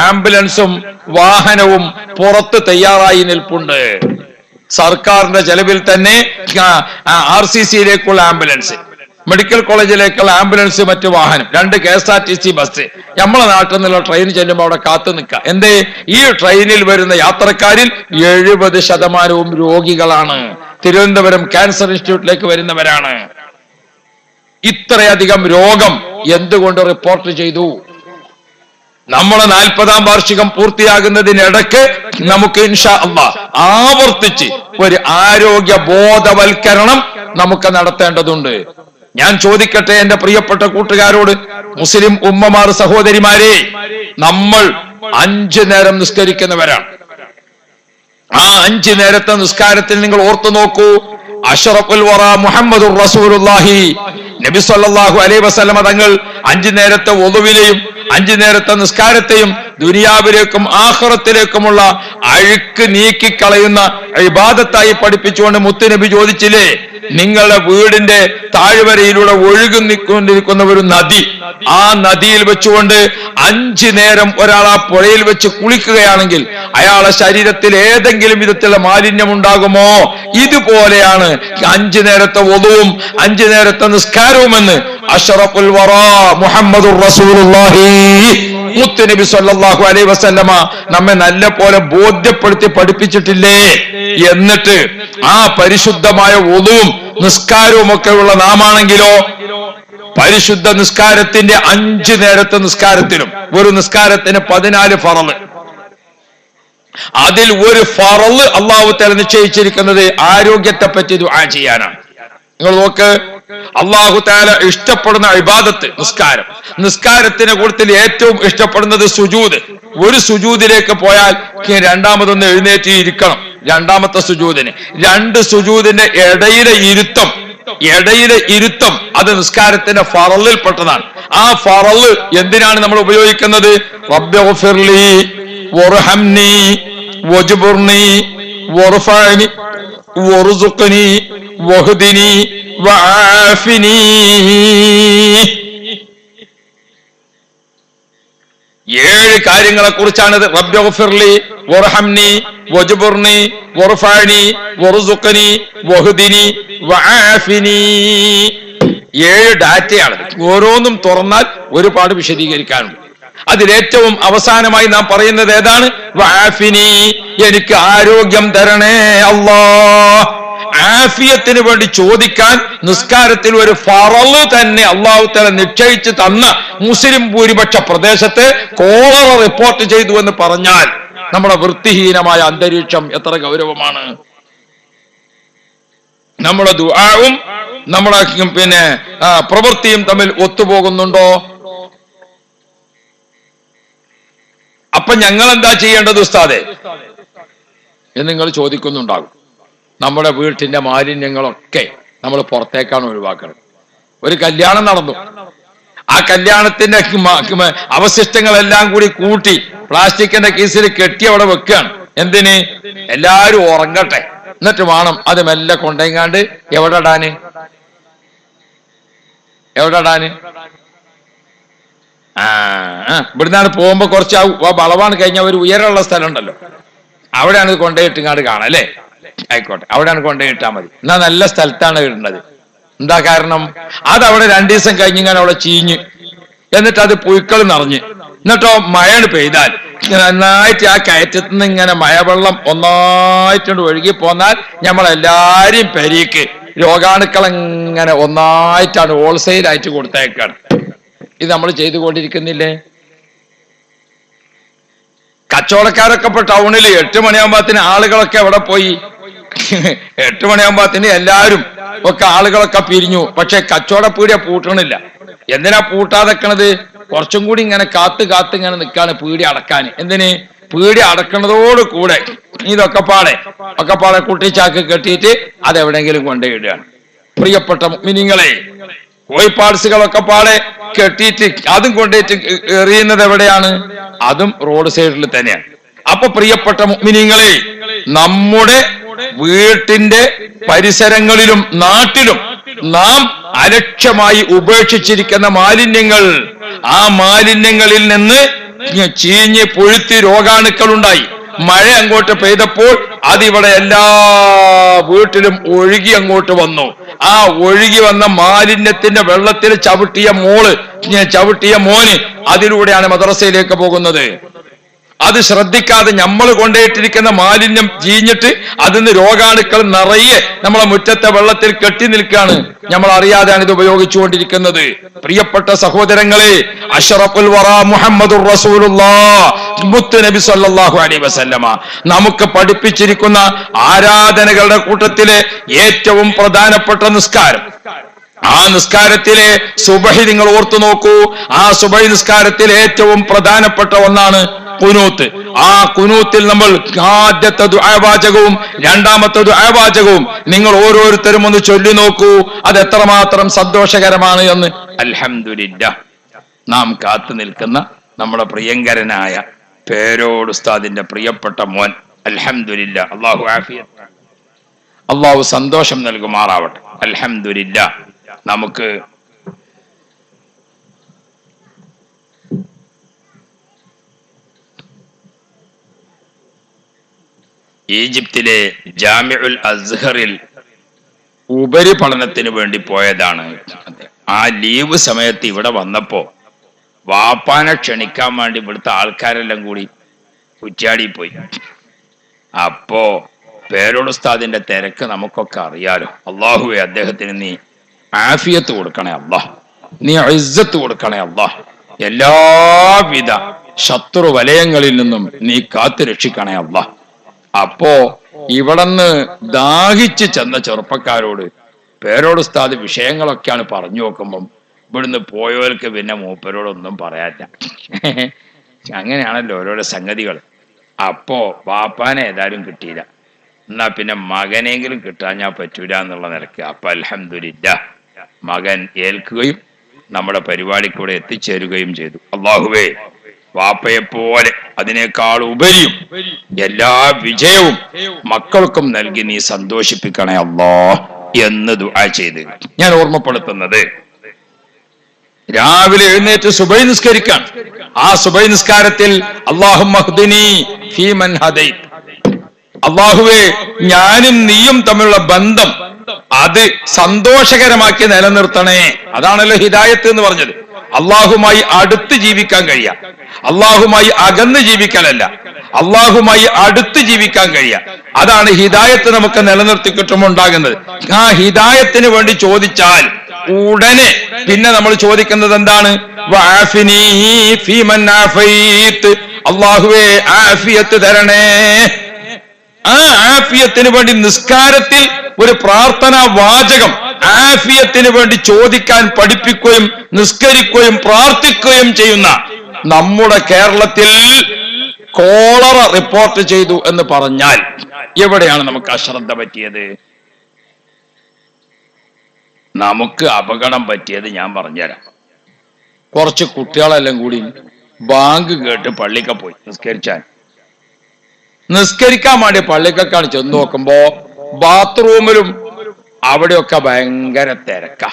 ആംബുലൻസും വാഹനവും പുറത്ത് തയ്യാറായി നിൽപ്പുണ്ട്. സർക്കാരിന്റെ ചെലവിൽ തന്നെ RCCയിലേക്കുള്ള ആംബുലൻസ്, മെഡിക്കൽ കോളേജിലേക്കുള്ള ആംബുലൻസ്, മറ്റു വാഹനം, 2 KSRTC ബസ്. നമ്മളെ നാട്ടിൽ നിന്നുള്ള ട്രെയിൻ ചെല്ലുമ്പോൾ അവിടെ കാത്തു നിൽക്കുക. എന്തേ? ഈ ട്രെയിനിൽ വരുന്ന യാത്രക്കാരിൽ 70% രോഗികളാണ്. തിരുവനന്തപുരം ക്യാൻസർ ഇൻസ്റ്റിറ്റ്യൂട്ടിലേക്ക് വരുന്നവരാണ്. ഇത്രയധികം രോഗം എന്തുകൊണ്ട് റിപ്പോർട്ട് ചെയ്തു? നമ്മളെ 40ാം വാർഷികം പൂർത്തിയാകുന്നതിനിടയ്ക്ക് നമുക്ക് ഇൻഷാ അല്ലാഹ് ആവർത്തിച്ച് ഒരു ആരോഗ്യ ബോധവൽക്കരണം നമുക്ക് നടത്തേണ്ടതുണ്ട്. ഞാൻ ചോദിക്കട്ടെ എന്റെ പ്രിയപ്പെട്ട കൂട്ടുകാരോട്, മുസ്ലിം ഉമ്മമാർ, സഹോദരിമാരെ, നമ്മൾ 5 നേരം നിസ്കരിക്കുന്നവരാണ്. ആ 5 നേരത്തെ നിസ്കാരത്തിൽ നിങ്ങൾ ഓർത്തു നോക്കൂ, അഷ്റഫുൽ വറ മുഹമ്മദുർ റസൂലുള്ളാഹി നബി സല്ലല്ലാഹു അലൈഹി വസല്ലമ തങ്ങൾ 5 നേരത്തെ വുളുവിനെയും 5 നേരത്തെ നിസ്കാരത്തെയും ദുനിയാവിലേക്കും ആഖിറത്തിലേക്കുമുള്ള അഴുക്ക് നീക്കിക്കളയുന്ന ഇബാദത്തായി പഠിപ്പിച്ചുകൊണ്ട് മുത്തുനബി ചോദിച്ചില്ലേ, നിങ്ങളുടെ വീടിന്റെ താഴ്വരയിലൂടെ ഒഴുകിക്കൊണ്ടിരിക്കുന്ന ഒരു നദി, ആ നദിയിൽ വെച്ചുകൊണ്ട് 5 നേരം ഒരാൾ ആ പുഴയിൽ വെച്ച് കുളിക്കുകയാണെങ്കിൽ അയാളുടെ ശരീരത്തിൽ ഏതെങ്കിലും വിധത്തിലുള്ള മാലിന്യം ഉണ്ടാകുമോ? ഇതുപോലെയാണ് 5 നേരത്തെ വുളുവും 5 നേരത്തെ നിസ്കാരവുമെന്ന് അഷ്റഫുൽ വറ മുഹമ്മദുർ റസൂലുള്ളാഹി മുത്തുനബി സല്ലല്ലാഹു അലൈഹി വസല്ലമ നമ്മെ നല്ല പോലെ ബോധ്യപ്പെടുത്തി പഠിപ്പിച്ചിട്ടില്ലേ? എന്നിട്ട് ആ പരിശുദ്ധമായ വുളുവും നിസ്കാരവും ഒക്കെ ഉള്ള നാമാണെങ്കിലോ, പരിശുദ്ധ നിസ്കാരത്തിന്റെ 5 നേരത്തെ നിസ്കാരത്തിലും ഒരു നിസ്കാരത്തിന് 14 ഫറള്, അതിൽ ഒരു ഫറള് അല്ലാഹു തആല നിശ്ചയിച്ചിരിക്കുന്നത് ആരോഗ്യത്തെ പറ്റി ദുആ ചെയ്യാനാണ്. നിങ്ങൾ നോക്ക്, അല്ലാഹു തആല ഇഷ്ടപ്പെടുന്ന ഇബാദത്ത് നിസ്കാരം. നിസ്കാരത്തിന്റെ കൂട്ടത്തിൽ ഏറ്റവും ഇഷ്ടപ്പെടുന്നത് സുജൂദ്. ഒരു സുജൂദിലേക്ക് പോയാൽ രണ്ടാമതൊന്ന് എഴുന്നേറ്റ് ഇരിക്കണം. രണ്ടാമത്തെ സുജൂദിന് 2 സുജൂദിന്റെ ഇടയിലെ ഇരുത്തം അത് നിസ്കാരത്തിന്റെ ഫറളിൽപ്പെട്ടതാണ്. ആ ഫറള് എന്തിനാണ് നമ്മൾ ഉപയോഗിക്കുന്നത്? റബ്ബിഗ്ഫിർലി വർഹംനി വജ്ബുർനി വർഫഅനി വർസുഖ്നി വഹ്ദിനി വആഫിനി. 7 കാര്യങ്ങളെ കുറിച്ചാണ് റബ്ബിഗ്ഫിർലി വർഹംനി വജ്ബുർനി വർഫഅനി വർസുഖ്നി വഹ്ദിനി വആഫിനി. 7 ഡാറ്റയാണ്. ഓരോന്നും തുറന്നാൽ ഒരുപാട് വിശദീകരിക്കാനുണ്ട്. അതിലേറ്റവും അവസാനമായി നാം പറയുന്നത് ഏതാണ്? വആഫിനി, എനിക്ക് ആരോഗ്യം തരണേ അല്ലാഹ്. ആഫിയത്തിന് വേണ്ടി ചോദിക്കാൻ നിസ്കാരത്തിൽ ഒരു ഫറള് തന്നെ അല്ലാഹു തആല നിശ്ചയിച്ചു തന്ന മുസ്ലിം ഭൂരിപക്ഷ പ്രദേശത്ത് കോളറ റിപ്പോർട്ട് ചെയ്തു എന്ന് പറഞ്ഞാൽ നമ്മുടെ വൃത്തിഹീനമായ അന്തരീക്ഷം എത്ര ഗൗരവമാണ്. നമ്മുടെ ദുആവും നമ്മുടെ പ്രവൃത്തിയും തമ്മിൽ ഒത്തുപോകുന്നുണ്ടോ? അപ്പൊ ഞങ്ങൾ എന്താ ചെയ്യേണ്ടത് ഉസ്താദേ എന്ന് നിങ്ങൾ ചോദിക്കുന്നുണ്ടാകും. നമ്മുടെ വീട്ടിന്റെ മാലിന്യങ്ങളൊക്കെ നമ്മൾ പുറത്തേക്കാണ് ഒഴിവാക്കുന്നത്. ഒരു കല്യാണം നടന്നു, ആ കല്യാണത്തിന്റെ അവശിഷ്ടങ്ങളെല്ലാം കൂടി കൂട്ടി പ്ലാസ്റ്റിക്കിന്റെ കേസിൽ കെട്ടി അവിടെ വെക്കുകയാണ്. എന്തിന്? എല്ലാരും ഉറങ്ങട്ടെ, എന്നിട്ട് വേണം അത് മെല്ലെ കൊണ്ടെങ്ങാണ്ട് എവിടെ ഇടാന്? ഇവിടുന്നാണ് പോകുമ്പോ കുറച്ച് വളവാണ് കഴിഞ്ഞ ഒരു ഉയരമുള്ള സ്ഥലം ഉണ്ടല്ലോ, അവിടെയാണ് ഇത് കൊണ്ടുപോയിട്ടിങ്ങാണ്ട് കാണാം അല്ലേ? ആയിക്കോട്ടെ, അവിടെയാണ് കൊണ്ടുപോയിട്ടാ മതി. എന്നാ നല്ല സ്ഥലത്താണ് ഇടുന്നത്. എന്താ കാരണം? അതവിടെ 2 ദിവസം കഴിഞ്ഞിങ്ങനെ അവിടെ ചീഞ്ഞ്, എന്നിട്ട് അത് പുഴുക്കൾ നിറഞ്ഞ്, എന്നിട്ടോ മഴയാണ് പെയ്താൽ നന്നായിട്ട് ആ കയറ്റത്തിൽ നിന്ന് ഇങ്ങനെ മഴവെള്ളം ഒന്നായിട്ടുണ്ട് ഒഴുകി പോന്നാൽ നമ്മളെല്ലാരെയും പെരീക്ക് രോഗാണുക്കളെങ്ങനെ ഒന്നായിട്ടാണ് ഹോൾസെയിലായിട്ട് കൊടുത്തേക്കാണ്. ഇത് നമ്മൾ ചെയ്തുകൊണ്ടിരിക്കുന്നില്ലേ? കച്ചവടക്കാരൊക്കെ ഇപ്പൊ ടൗണിൽ 8 മണിയാകുമ്പോത്തിന് ആളുകളൊക്കെ എവിടെ പോയി? 8 മണിയാകുമ്പോത്തിന് എല്ലാവരും ഒക്കെ ആളുകളൊക്കെ പിരിഞ്ഞു. പക്ഷെ കച്ചവടപ്പീടിയ പൂട്ടണില്ല. എന്തിനാ പൂട്ടാതെക്കണത്? കുറച്ചും കൂടി ഇങ്ങനെ കാത്ത് ഇങ്ങനെ നിൽക്കാണ് പീടി അടക്കാൻ. എന്തിന്? പീടി അടക്കണതോട് കൂടെ ഇതൊക്കെ പാടെ കുട്ടിച്ചാക്ക് കെട്ടിയിട്ട് അതെവിടെങ്കിലും കൊണ്ടുപോയിടുകയാണ്. പ്രിയപ്പെട്ട മുഅ്മിനീങ്ങളെ, കോഴിപ്പാട്സുകളൊക്കെ പാടെ കെട്ടിയിട്ട് അതും കൊണ്ടുപോയിട്ട് എറിയുന്നത് എവിടെയാണ്? അതും റോഡ് സൈഡിൽ തന്നെയാണ്. അപ്പൊ പ്രിയപ്പെട്ട മുഅ്മിനീങ്ങളെ, നമ്മുടെ വീട്ടിന്റെ പരിസരങ്ങളിലും നാട്ടിലും നാം അലക്ഷ്യമായി ഉപേക്ഷിച്ചിരിക്കുന്ന മാലിന്യങ്ങൾ, ആ മാലിന്യങ്ങളിൽ നിന്ന് ചീഞ്ഞ് പൊഴുത്തി രോഗാണുക്കൾ ഉണ്ടായി. മഴ അങ്ങോട്ട് പെയ്തപ്പോൾ അതിവിടെ എല്ലാ വീട്ടിലും ഒഴുകി അങ്ങോട്ട് വന്നു. ആ ഒഴുകി വന്ന മാലിന്യത്തിന്റെ വെള്ളത്തിൽ ചവിട്ടിയ മോന് അതിലൂടെയാണ് മദ്രസയിലേക്ക് പോകുന്നത്. അത് ശ്രദ്ധിക്കാതെ നമ്മൾ കൊണ്ടുപോയിട്ടിരിക്കുന്ന മാലിന്യം ചീഞ്ഞിട്ട് അതിന് രോഗാണുക്കൾ നിറയെ നമ്മളെ മുറ്റത്തെ വെള്ളത്തിൽ കെട്ടി നിൽക്കുകയാണ്. നമ്മൾ അറിയാതെയാണ് ഇത് ഉപയോഗിച്ചുകൊണ്ടിരിക്കുന്നത്. പ്രിയപ്പെട്ട സഹോദരങ്ങളെ, അഷ്റഫുൽ വറ മുഹമ്മദുർ റസൂലുള്ളാഹ് മുത്ത് നബി സല്ലല്ലാഹു അലൈഹി വസല്ലമ നമുക്ക് പഠിപ്പിച്ചിരിക്കുന്ന ആരാധനകളുടെ കൂട്ടത്തിലെ ഏറ്റവും പ്രധാനപ്പെട്ട നിസ്കാരം, ആ നിസ്കാരത്തിലെ സുബഹി നിങ്ങൾ ഓർത്തു നോക്കൂ. ആ സുബഹി നിസ്കാരത്തിലെ ഏറ്റവും പ്രധാനപ്പെട്ട ഒന്നാണ് കുനൂത്ത്. ആ കുനൂത്തിൽ നമ്മൾ ആദ്യത്തെ ദുആവാചകവും രണ്ടാമത്തെ ദുആവാചകവും നിങ്ങൾ ഓരോരുത്തരും ഒന്ന് ചൊല്ലി നോക്കൂ. അത് എത്രമാത്രം സന്തോഷകരമാണ് എന്ന്. അൽഹംദുലില്ലാഹ്, നാം കാത്തു നിൽക്കുന്ന നമ്മുടെ പ്രിയങ്കരനായ പേരോട് ഉസ്താദിന്റെ പ്രിയപ്പെട്ട മോൻ, അൽഹംദുലില്ലാഹ്, അല്ലാഹു ആഫിയത്ത്, അല്ലാഹു സന്തോഷം നൽകുമാറാവട്ടെ. അൽഹംദുലില്ലാഹ്, നമുക്ക് ഈജിപ്തിലെ ജാമിഉൽ അസ്ഹറിൽ ഉപരിപഠനത്തിന് വേണ്ടി പോയതാണ്. ആ ലീവ് സമയത്ത് ഇവിടെ വന്നപ്പോ വാപ്പാനെ ക്ഷണിക്കാൻ വേണ്ടി ഇവിടുത്തെ ആൾക്കാരെല്ലാം കൂടി കുറ്റാടി പോയി. അപ്പോ പേരോട് ഉസ്താദിന്റെ തിരക്ക് നമുക്കൊക്കെ അറിയാലോ. അല്ലാഹുവേ, അദ്ദേഹത്തിന് നീ ആഫിയത്ത് കൊടുക്കണേ അല്ലാഹ്, നീ ഇസ്സത്ത് കൊടുക്കണേ അല്ലാഹ്, എല്ലാവിധ ശത്രു വലയങ്ങളിൽ നിന്നും നീ കാത്തു രക്ഷിക്കണേ അല്ലാഹ്. അപ്പോ ഇവിടുന്ന് ദാഹിച്ച് ചെന്ന ചെറുപ്പക്കാരോട് പേരോട് ഉസ്താദ് വിഷയങ്ങളൊക്കെയാണ് പറഞ്ഞു നോക്കുമ്പം ഇവിടുന്ന് പോയവർക്ക് പിന്നെ മൂപ്പരോടൊന്നും പറയാല്ല. അങ്ങനെയാണല്ലോ ഓരോരോ സംഗതികൾ. അപ്പോ വാപ്പാനെ ഏതായാലും കിട്ടിയില്ല, എന്നാ പിന്നെ മകനെങ്കിലും കിട്ടാൻ ഞാൻ പറ്റൂല എന്നുള്ള നിലയ്ക്ക് അപ്പൊ അൽഹംദുലില്ലാഹ് മകൻ ഏൽക്കുകയും നമ്മുടെ പരിപാടിക്കൂടെ എത്തിച്ചേരുകയും ചെയ്തു. അല്ലാഹുവേ, വാപ്പയെപ്പോലെ അതിനേക്കാൾ ഉപരിയും എല്ലാ വിജയവും മക്കൾക്കും നൽകി നീ സന്തോഷിപ്പിക്കണേ അല്ലാഹ് എന്ന് ദുആ ചെയ്ത് ഞാൻ ഓർമ്മപ്പെടുത്തുന്നത്, രാവിലെ എഴുന്നേറ്റ് സുബഹി നിസ്കരിക്കാൻ. ആ സുബഹി നിസ്കാരത്തിൽ അല്ലാഹുമ്മ ഹ്ദിനി ഫീമൻ ഹദൈത്, അല്ലാഹുവേ, ഞാനും നീയും തമ്മിലുള്ള ബന്ധം അത് സന്തോഷകരമാക്കി നിലനിർത്തണേ. അതാണല്ലോ ഹിദായത്ത് എന്ന് പറഞ്ഞത്. അള്ളാഹുമായി അടുത്ത് ജീവിക്കാൻ കഴിയാ, അള്ളാഹുമായി അകന്ന് ജീവിക്കലല്ല, അള്ളാഹുമായി അടുത്ത് ജീവിക്കാൻ കഴിയാ. അതാണ് ഹിദായത്ത് നമുക്ക് നിലനിർത്തി കിട്ടുമ്പോൾ ഉണ്ടാകുന്നത്. ആ ഹിദായത്തിന് വേണ്ടി ചോദിച്ചാൽ ഉടനെ പിന്നെ നമ്മൾ ചോദിക്കുന്നത് എന്താണ്? അള്ളാഹുവേ, ആഫിയത്ത് തരണേ. ആ ആഫിയത്തിന് വേണ്ടി നിസ്കാരത്തിൽ ഒരു പ്രാർത്ഥനാ വാചകം ആഫിയത്തിന് വേണ്ടി ചോദിക്കാൻ പഠിപ്പിക്കുകയും നിസ്കരിക്കുകയും പ്രാർത്ഥിക്കുകയും ചെയ്യുന്ന നമ്മുടെ കേരളത്തിൽ കോളറ റിപ്പോർട്ട് ചെയ്തു എന്ന് പറഞ്ഞാൽ എവിടെയാണ് നമുക്ക് അശ്രദ്ധ പറ്റിയത്? നമുക്ക് അപകടം പറ്റിയത് ഞാൻ പറഞ്ഞുതരാം. കുറച്ച് കുട്ടികളെല്ലാം കൂടി ബാങ്ക് കേട്ട് പള്ളിക്ക പോയി നിസ്കരിക്കാൻ വേണ്ടി പള്ളിക്കാണ് ചെന്ന് നോക്കുമ്പോ ബാത്റൂമിലും അവിടെയൊക്കെ ഭയങ്കര തിരക്കാ,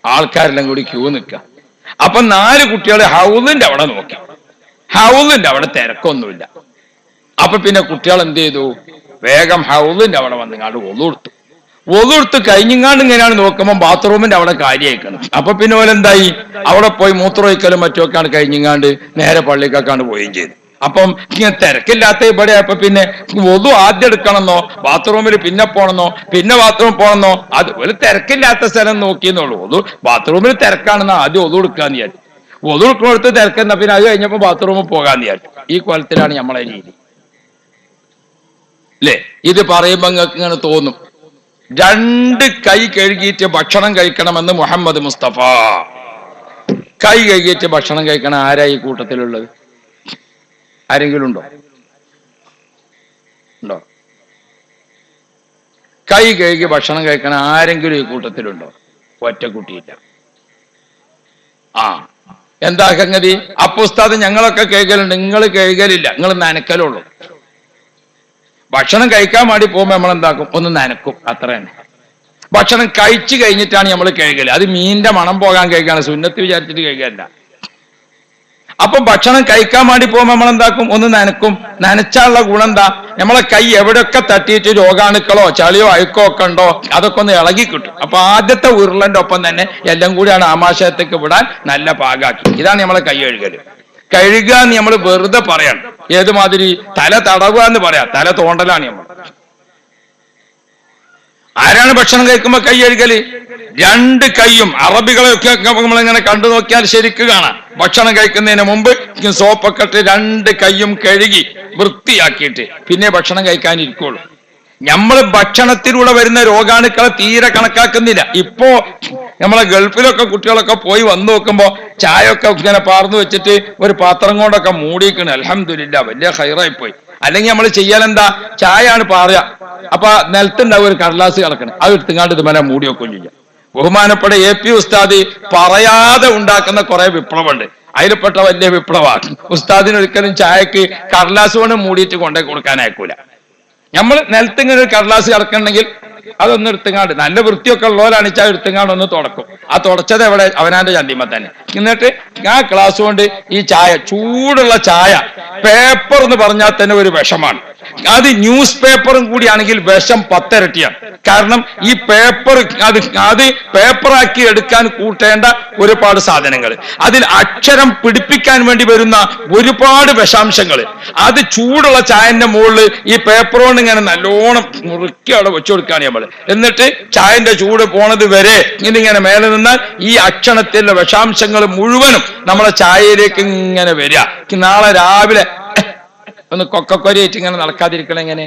ആൾക്കാരെല്ലാം കൂടി ക്യൂ നിൽക്കുക. അപ്പൊ 4 കുട്ടികൾ ഹൗലിന്റെ അവിടെ നോക്കി, ഹൗലിന്റെ അവിടെ തിരക്കൊന്നുമില്ല. അപ്പൊ പിന്നെ കുട്ടികൾ എന്ത് ചെയ്തു? വേഗം ഹൗലിന്റെ അവിടെ വന്നിങ്ങാണ്ട് ഒതുകൊടുത്ത് കഴിഞ്ഞിങ്ങാണ്ട് ഇങ്ങനെയാണ് നോക്കുമ്പോൾ ബാത്റൂമിന്റെ അവിടെ കാര്യമായിക്കണം. അപ്പൊ പിന്നെ ഓലെന്തായി, അവിടെ പോയി മൂത്രമൊഴിക്കലും മറ്റുമൊക്കെയാണ് കഴിഞ്ഞിങ്ങാണ്ട് നേരെ പള്ളിക്കാണ് പോവുകയും ചെയ്തു. അപ്പം ഇങ്ങനെ തിരക്കില്ലാത്ത ഇവിടെ അപ്പൊ പിന്നെ ഒതു ആദ്യം എടുക്കണമെന്നോ ബാത്റൂമിൽ പിന്നെ പോകണമെന്നോ പിന്നെ ബാത്റൂമിൽ പോകണമെന്നോ, അത് ഒരു തിരക്കില്ലാത്ത സ്ഥലം നോക്കിയെന്നുള്ളൂ. ഒതു ബാത്റൂമിൽ തിരക്കാണെന്നോ ആദ്യം ഒതു എടുക്കാന്ന് വിചാരിച്ചു. ഒതു എടുക്കുന്നിടത്ത് തിരക്കെന്നാ പിന്നെ അത് കഴിഞ്ഞപ്പോ ബാത്റൂമിൽ പോകാന്ന് വിചാരിച്ചു. ഈ കൊലത്തിലാണ് നമ്മളെ രീതി അല്ലേ? ഇത് പറയുമ്പോ നിങ്ങൾക്ക് ഇങ്ങനെ തോന്നും, 2 കൈ കഴുകിയിട്ട് ഭക്ഷണം കഴിക്കണമെന്ന് മുഹമ്മദ് മുസ്തഫ. കൈ കഴുകിയിട്ട് ഭക്ഷണം കഴിക്കണം ആരാ ഈ കൂട്ടത്തിലുള്ളത്? ആരെങ്കിലും ഉണ്ടോ? കൈ കഴുകി ഭക്ഷണം കഴിക്കണം ആരെങ്കിലും ഈ കൂട്ടത്തിലുണ്ടോ? ഒറ്റ കുട്ടിയില്ല. എന്താ സംഗതി? അപ്പൊ ഉസ്താദ് ഞങ്ങളൊക്കെ കഴുകലുണ്ട്, നിങ്ങൾ കഴുകലില്ല, നിങ്ങൾ നനക്കലുള്ളൂ. ഭക്ഷണം കഴിക്കാൻ വേണ്ടി പോകുമ്പോ നമ്മൾ എന്താക്കും? ഒന്ന് നനക്കും, അത്ര തന്നെ. ഭക്ഷണം കഴിച്ചു കഴിഞ്ഞിട്ടാണ് നമ്മൾ കഴുകല്. അത് മീനിന്റെ മണം പോകാൻ കഴിക്കാണ്, സുന്നത്ത് വിചാരിച്ചിട്ട് കഴുകല്ല. അപ്പം ഭക്ഷണം കഴിക്കാൻ വേണ്ടി പോകുമ്പോൾ നമ്മൾ എന്താക്കും? ഒന്ന് നനക്കും. നനച്ചാലുള്ള ഗുണം എന്താ? നമ്മളെ കൈ എവിടെയൊക്കെ തട്ടിയിട്ട് രോഗാണുക്കളോ ചളിയോ അഴുക്കോ ഒക്കെ ഉണ്ടോ അതൊക്കെ ഒന്ന് ഇളകി കിട്ടും. അപ്പൊ ആദ്യത്തെ ഉരുളന്റെ ഒപ്പം തന്നെ എല്ലാം കൂടിയാണ് ആമാശയത്തേക്ക് വിടാൻ നല്ല പാകാക്കി. ഇതാണ് നമ്മളെ കൈ കഴുകല്. കഴുകുക എന്ന് നമ്മൾ വെറുതെ പറയണം. ഏതുമാതിരി തല തടവുക എന്ന് പറയാം, തല തോണ്ടലാണ് നമ്മൾ. ആരാണ് ഭക്ഷണം കഴിക്കുമ്പോ കൈ കഴുകല്? രണ്ട് കൈയും. അറബികളെയൊക്കെ നമ്മളിങ്ങനെ കണ്ടു നോക്കിയാൽ ശരിക്ക് കാണാം. ഭക്ഷണം കഴിക്കുന്നതിന് മുമ്പ് സോപ്പൊക്കെ ഇട്ട് രണ്ട് കൈയും കഴുകി വൃത്തിയാക്കിയിട്ട് പിന്നെ ഭക്ഷണം കഴിക്കാനിരിക്കുള്ളൂ. നമ്മൾ ഭക്ഷണത്തിലൂടെ വരുന്ന രോഗാണുക്കളെ തീരെ കണക്കാക്കുന്നില്ല. ഇപ്പോ നമ്മളെ ഗൾഫിലൊക്കെ കുട്ടികളൊക്കെ പോയി വന്നു നോക്കുമ്പോ ചായ ഒക്കെ ഇങ്ങനെ പാർന്നു വെച്ചിട്ട് ഒരു പാത്രം കൊണ്ടൊക്കെ മൂടിക്കണ്. അൽഹംദുലില്ലാ, വലിയ ഹൈറായി പോയി. അല്ലെങ്കിൽ നമ്മൾ ചെയ്യാലെന്താ? ചായയാണ് പാറുക, അപ്പൊ നിലത്തുണ്ടാവും ഒരു കടലാസ് കിടക്കണം, അത് എടുത്തുങ്ങാണ്ട് ഇതുമല മൂടി വെക്കുകയും ചെയ്യാം. ബഹുമാനപ്പെട്ട AP ഉസ്താദ് പറയാതെ ഉണ്ടാക്കുന്ന കുറെ വിപ്ലവമുണ്ട്. അതിൽപ്പെട്ട വലിയ വിപ്ലവമാണ്. ഉസ്താദിന് ഒരിക്കലും ചായക്ക് കടലാസ് കൊണ്ട് മൂടിയിട്ട് കൊണ്ടേ കൊടുക്കാൻ അയക്കൂല. നമ്മൾ നിലത്തിങ്ങനെ ഒരു കടലാസ് കിടക്കണമെങ്കിൽ അതൊന്ന് എടുത്തുങ്ങാണ്ട്, നല്ല വൃത്തിയൊക്കെ ഉള്ളവരാണ് ചായ എടുത്തുങ്ങാണ്ട് ഒന്ന് തുടക്കും. ആ തുടച്ചത് എവിടെ? അവനാന്റെ ചന്തിമ തന്നെ. എന്നിട്ട് ആ ഗ്ലാസ് കൊണ്ട് ഈ ചായ, ചൂടുള്ള ചായ, പേപ്പർ എന്ന് പറഞ്ഞാൽ തന്നെ ഒരു വിഷമാണ്. അത് ന്യൂസ് പേപ്പറും കൂടിയാണെങ്കിൽ വിഷം 10 ഇരട്ടിയാണ്. കാരണം ഈ പേപ്പർ അത് പേപ്പറാക്കി എടുക്കാൻ കൂട്ടേണ്ട ഒരുപാട് സാധനങ്ങൾ, അതിൽ അക്ഷരം പിടിപ്പിക്കാൻ വേണ്ടി വരുന്ന ഒരുപാട് വിഷാംശങ്ങൾ, അത് ചൂടുള്ള ചായന്റെ മുകളിൽ ഈ പേപ്പർ കൊണ്ട് ഇങ്ങനെ നല്ലോണം മുറുക്കി അവിടെ വെച്ചു കൊടുക്കുകയാണ് നമ്മൾ. എന്നിട്ട് ചായന്റെ ചൂട് പോണത് വരെ ഇതിങ്ങനെ മേലെ നിന്നാൽ ഈ അക്ഷരത്തിലെ വിഷാംശങ്ങൾ മുഴുവനും നമ്മളെ ചായയിലേക്ക് ഇങ്ങനെ വരിക. നാളെ രാവിലെ ഒന്ന് കൊക്കക്കൊരയായിട്ട് ഇങ്ങനെ നടക്കാതിരിക്കണം. എങ്ങനെ?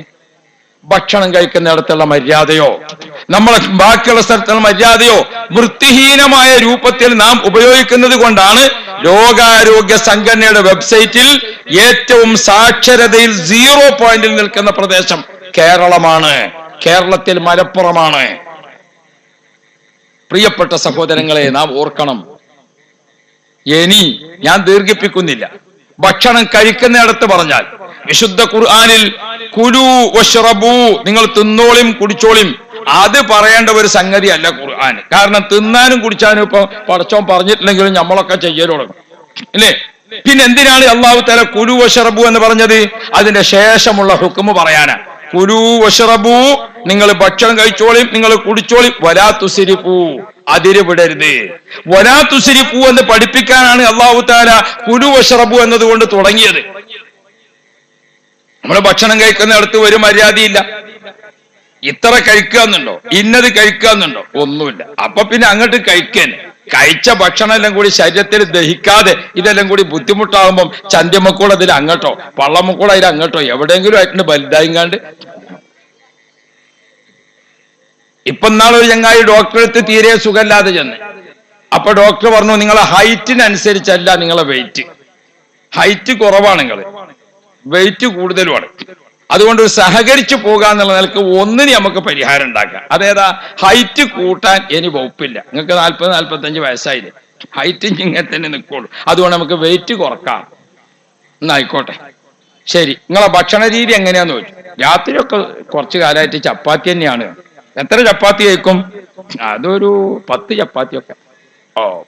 ഭക്ഷണം കഴിക്കുന്നിടത്തുള്ള മര്യാദയോ നമ്മളെ ബാക്കിയുള്ള സ്ഥലത്തുള്ള മര്യാദയോ വൃത്തിഹീനമായ രൂപത്തിൽ നാം ഉപയോഗിക്കുന്നത് കൊണ്ടാണ് ലോകാരോഗ്യ സംഘടനയുടെ വെബ്സൈറ്റിൽ ഏറ്റവും സാക്ഷരതയിൽ 0 പോയിന്റിൽ നിൽക്കുന്ന പ്രദേശം കേരളമാണ്. കേരളത്തിൽ മലപ്പുറമാണ്. പ്രിയപ്പെട്ട സഹോദരങ്ങളെ, നാം ഓർക്കണം. ഇനി ഞാൻ ദീർഘിപ്പിക്കുന്നില്ല. ഭക്ഷണം കഴിക്കുന്നിടത്ത് പറഞ്ഞാൽ വിശുദ്ധ ഖുർആനിൽ കുലു വശ്റബു, നിങ്ങൾ തിന്നോളിയും കുടിച്ചോളിയും, അത് പറയേണ്ട ഒരു സംഗതി അല്ല ഖുർആൻ. കാരണം തിന്നാനും കുടിച്ചാനും ഇപ്പൊ പടച്ചോൻ പറഞ്ഞിട്ടില്ലെങ്കിലും നമ്മളൊക്കെ ചെയ്യൽ തുടങ്ങും, ഇല്ലേ? പിന്നെ എന്തിനാണ് അല്ലാഹു തആല കുലു വശ്റബു എന്ന് പറഞ്ഞത്? അതിന്റെ ശേഷമുള്ള ഹുക്മ് പറയാനാ. കുലു വശ്റബു, നിങ്ങൾ ഭക്ഷണം കഴിച്ചോളിയും, നിങ്ങൾ കുടിച്ചോളിയും, വലാ തുസ്രിഫു, അതിര് വിടരുത്. വലാ തുസ്രിഫു എന്ന് പഠിപ്പിക്കാനാണ് അല്ലാഹു തആല കുലു വശ്റബു എന്നതുകൊണ്ട് തുടങ്ങിയത്. നമ്മൾ ഭക്ഷണം കഴിക്കുന്നിടത്ത് ഒരു മര്യാദയില്ല. ഇത്ര കഴിക്കുക എന്നുണ്ടോ, ഇന്നത് കഴിക്കുക എന്നുണ്ടോ, ഒന്നുമില്ല. അപ്പൊ പിന്നെ അങ്ങോട്ട് കഴിക്കാൻ കഴിച്ച ഭക്ഷണം എല്ലാം കൂടി ശരീരത്തിൽ ദഹിക്കാതെ ഇതെല്ലാം കൂടി ബുദ്ധിമുട്ടാകുമ്പം ചന്തിമക്കൂടെ അതിൽ അങ്ങോട്ടോ പള്ളമക്കൂടെ അതിൽ അങ്ങോട്ടോ എവിടെയെങ്കിലും ആയിട്ടുണ്ട് വലുതായിങ്ങാണ്ട്. ഇപ്പൊ നാളൊരു ചങ്ങായി ഡോക്ടറെ അടുത്ത് തീരെ സുഖമില്ലാതെ ചെന്ന്. അപ്പൊ ഡോക്ടർ പറഞ്ഞു, നിങ്ങളെ ഹൈറ്റിനനുസരിച്ചല്ല നിങ്ങളെ വെയിറ്റ്. ഹൈറ്റ് കുറവാണ്, നിങ്ങൾ വെയിറ്റ് കൂടുതലുമാണ്. അതുകൊണ്ട് സഹകരിച്ചു പോകാൻ എന്നുള്ള നിലക്ക് ഒന്നിന് നമുക്ക് പരിഹാരം ഉണ്ടാക്കാം. അതേതാ? ഹൈറ്റ് കൂട്ടാൻ ഇനി വകുപ്പില്ല. നിങ്ങൾക്ക് 40-45 വയസ്സായില്ലേ, ഹൈറ്റ് ഇങ്ങനെ തന്നെ നിൽക്കുള്ളൂ. അതുകൊണ്ട് നമുക്ക് വെയിറ്റ് കുറക്കാം. എന്നായിക്കോട്ടെ, ശരി. നിങ്ങളെ ഭക്ഷണ രീതി എങ്ങനെയാന്ന് ചോദിച്ചു. രാത്രിയൊക്കെ കുറച്ചു കാലമായിട്ട് ചപ്പാത്തി തന്നെയാണ്. എത്ര ചപ്പാത്തി കഴിക്കും? അതൊരു 10 ചപ്പാത്തിയൊക്കെ.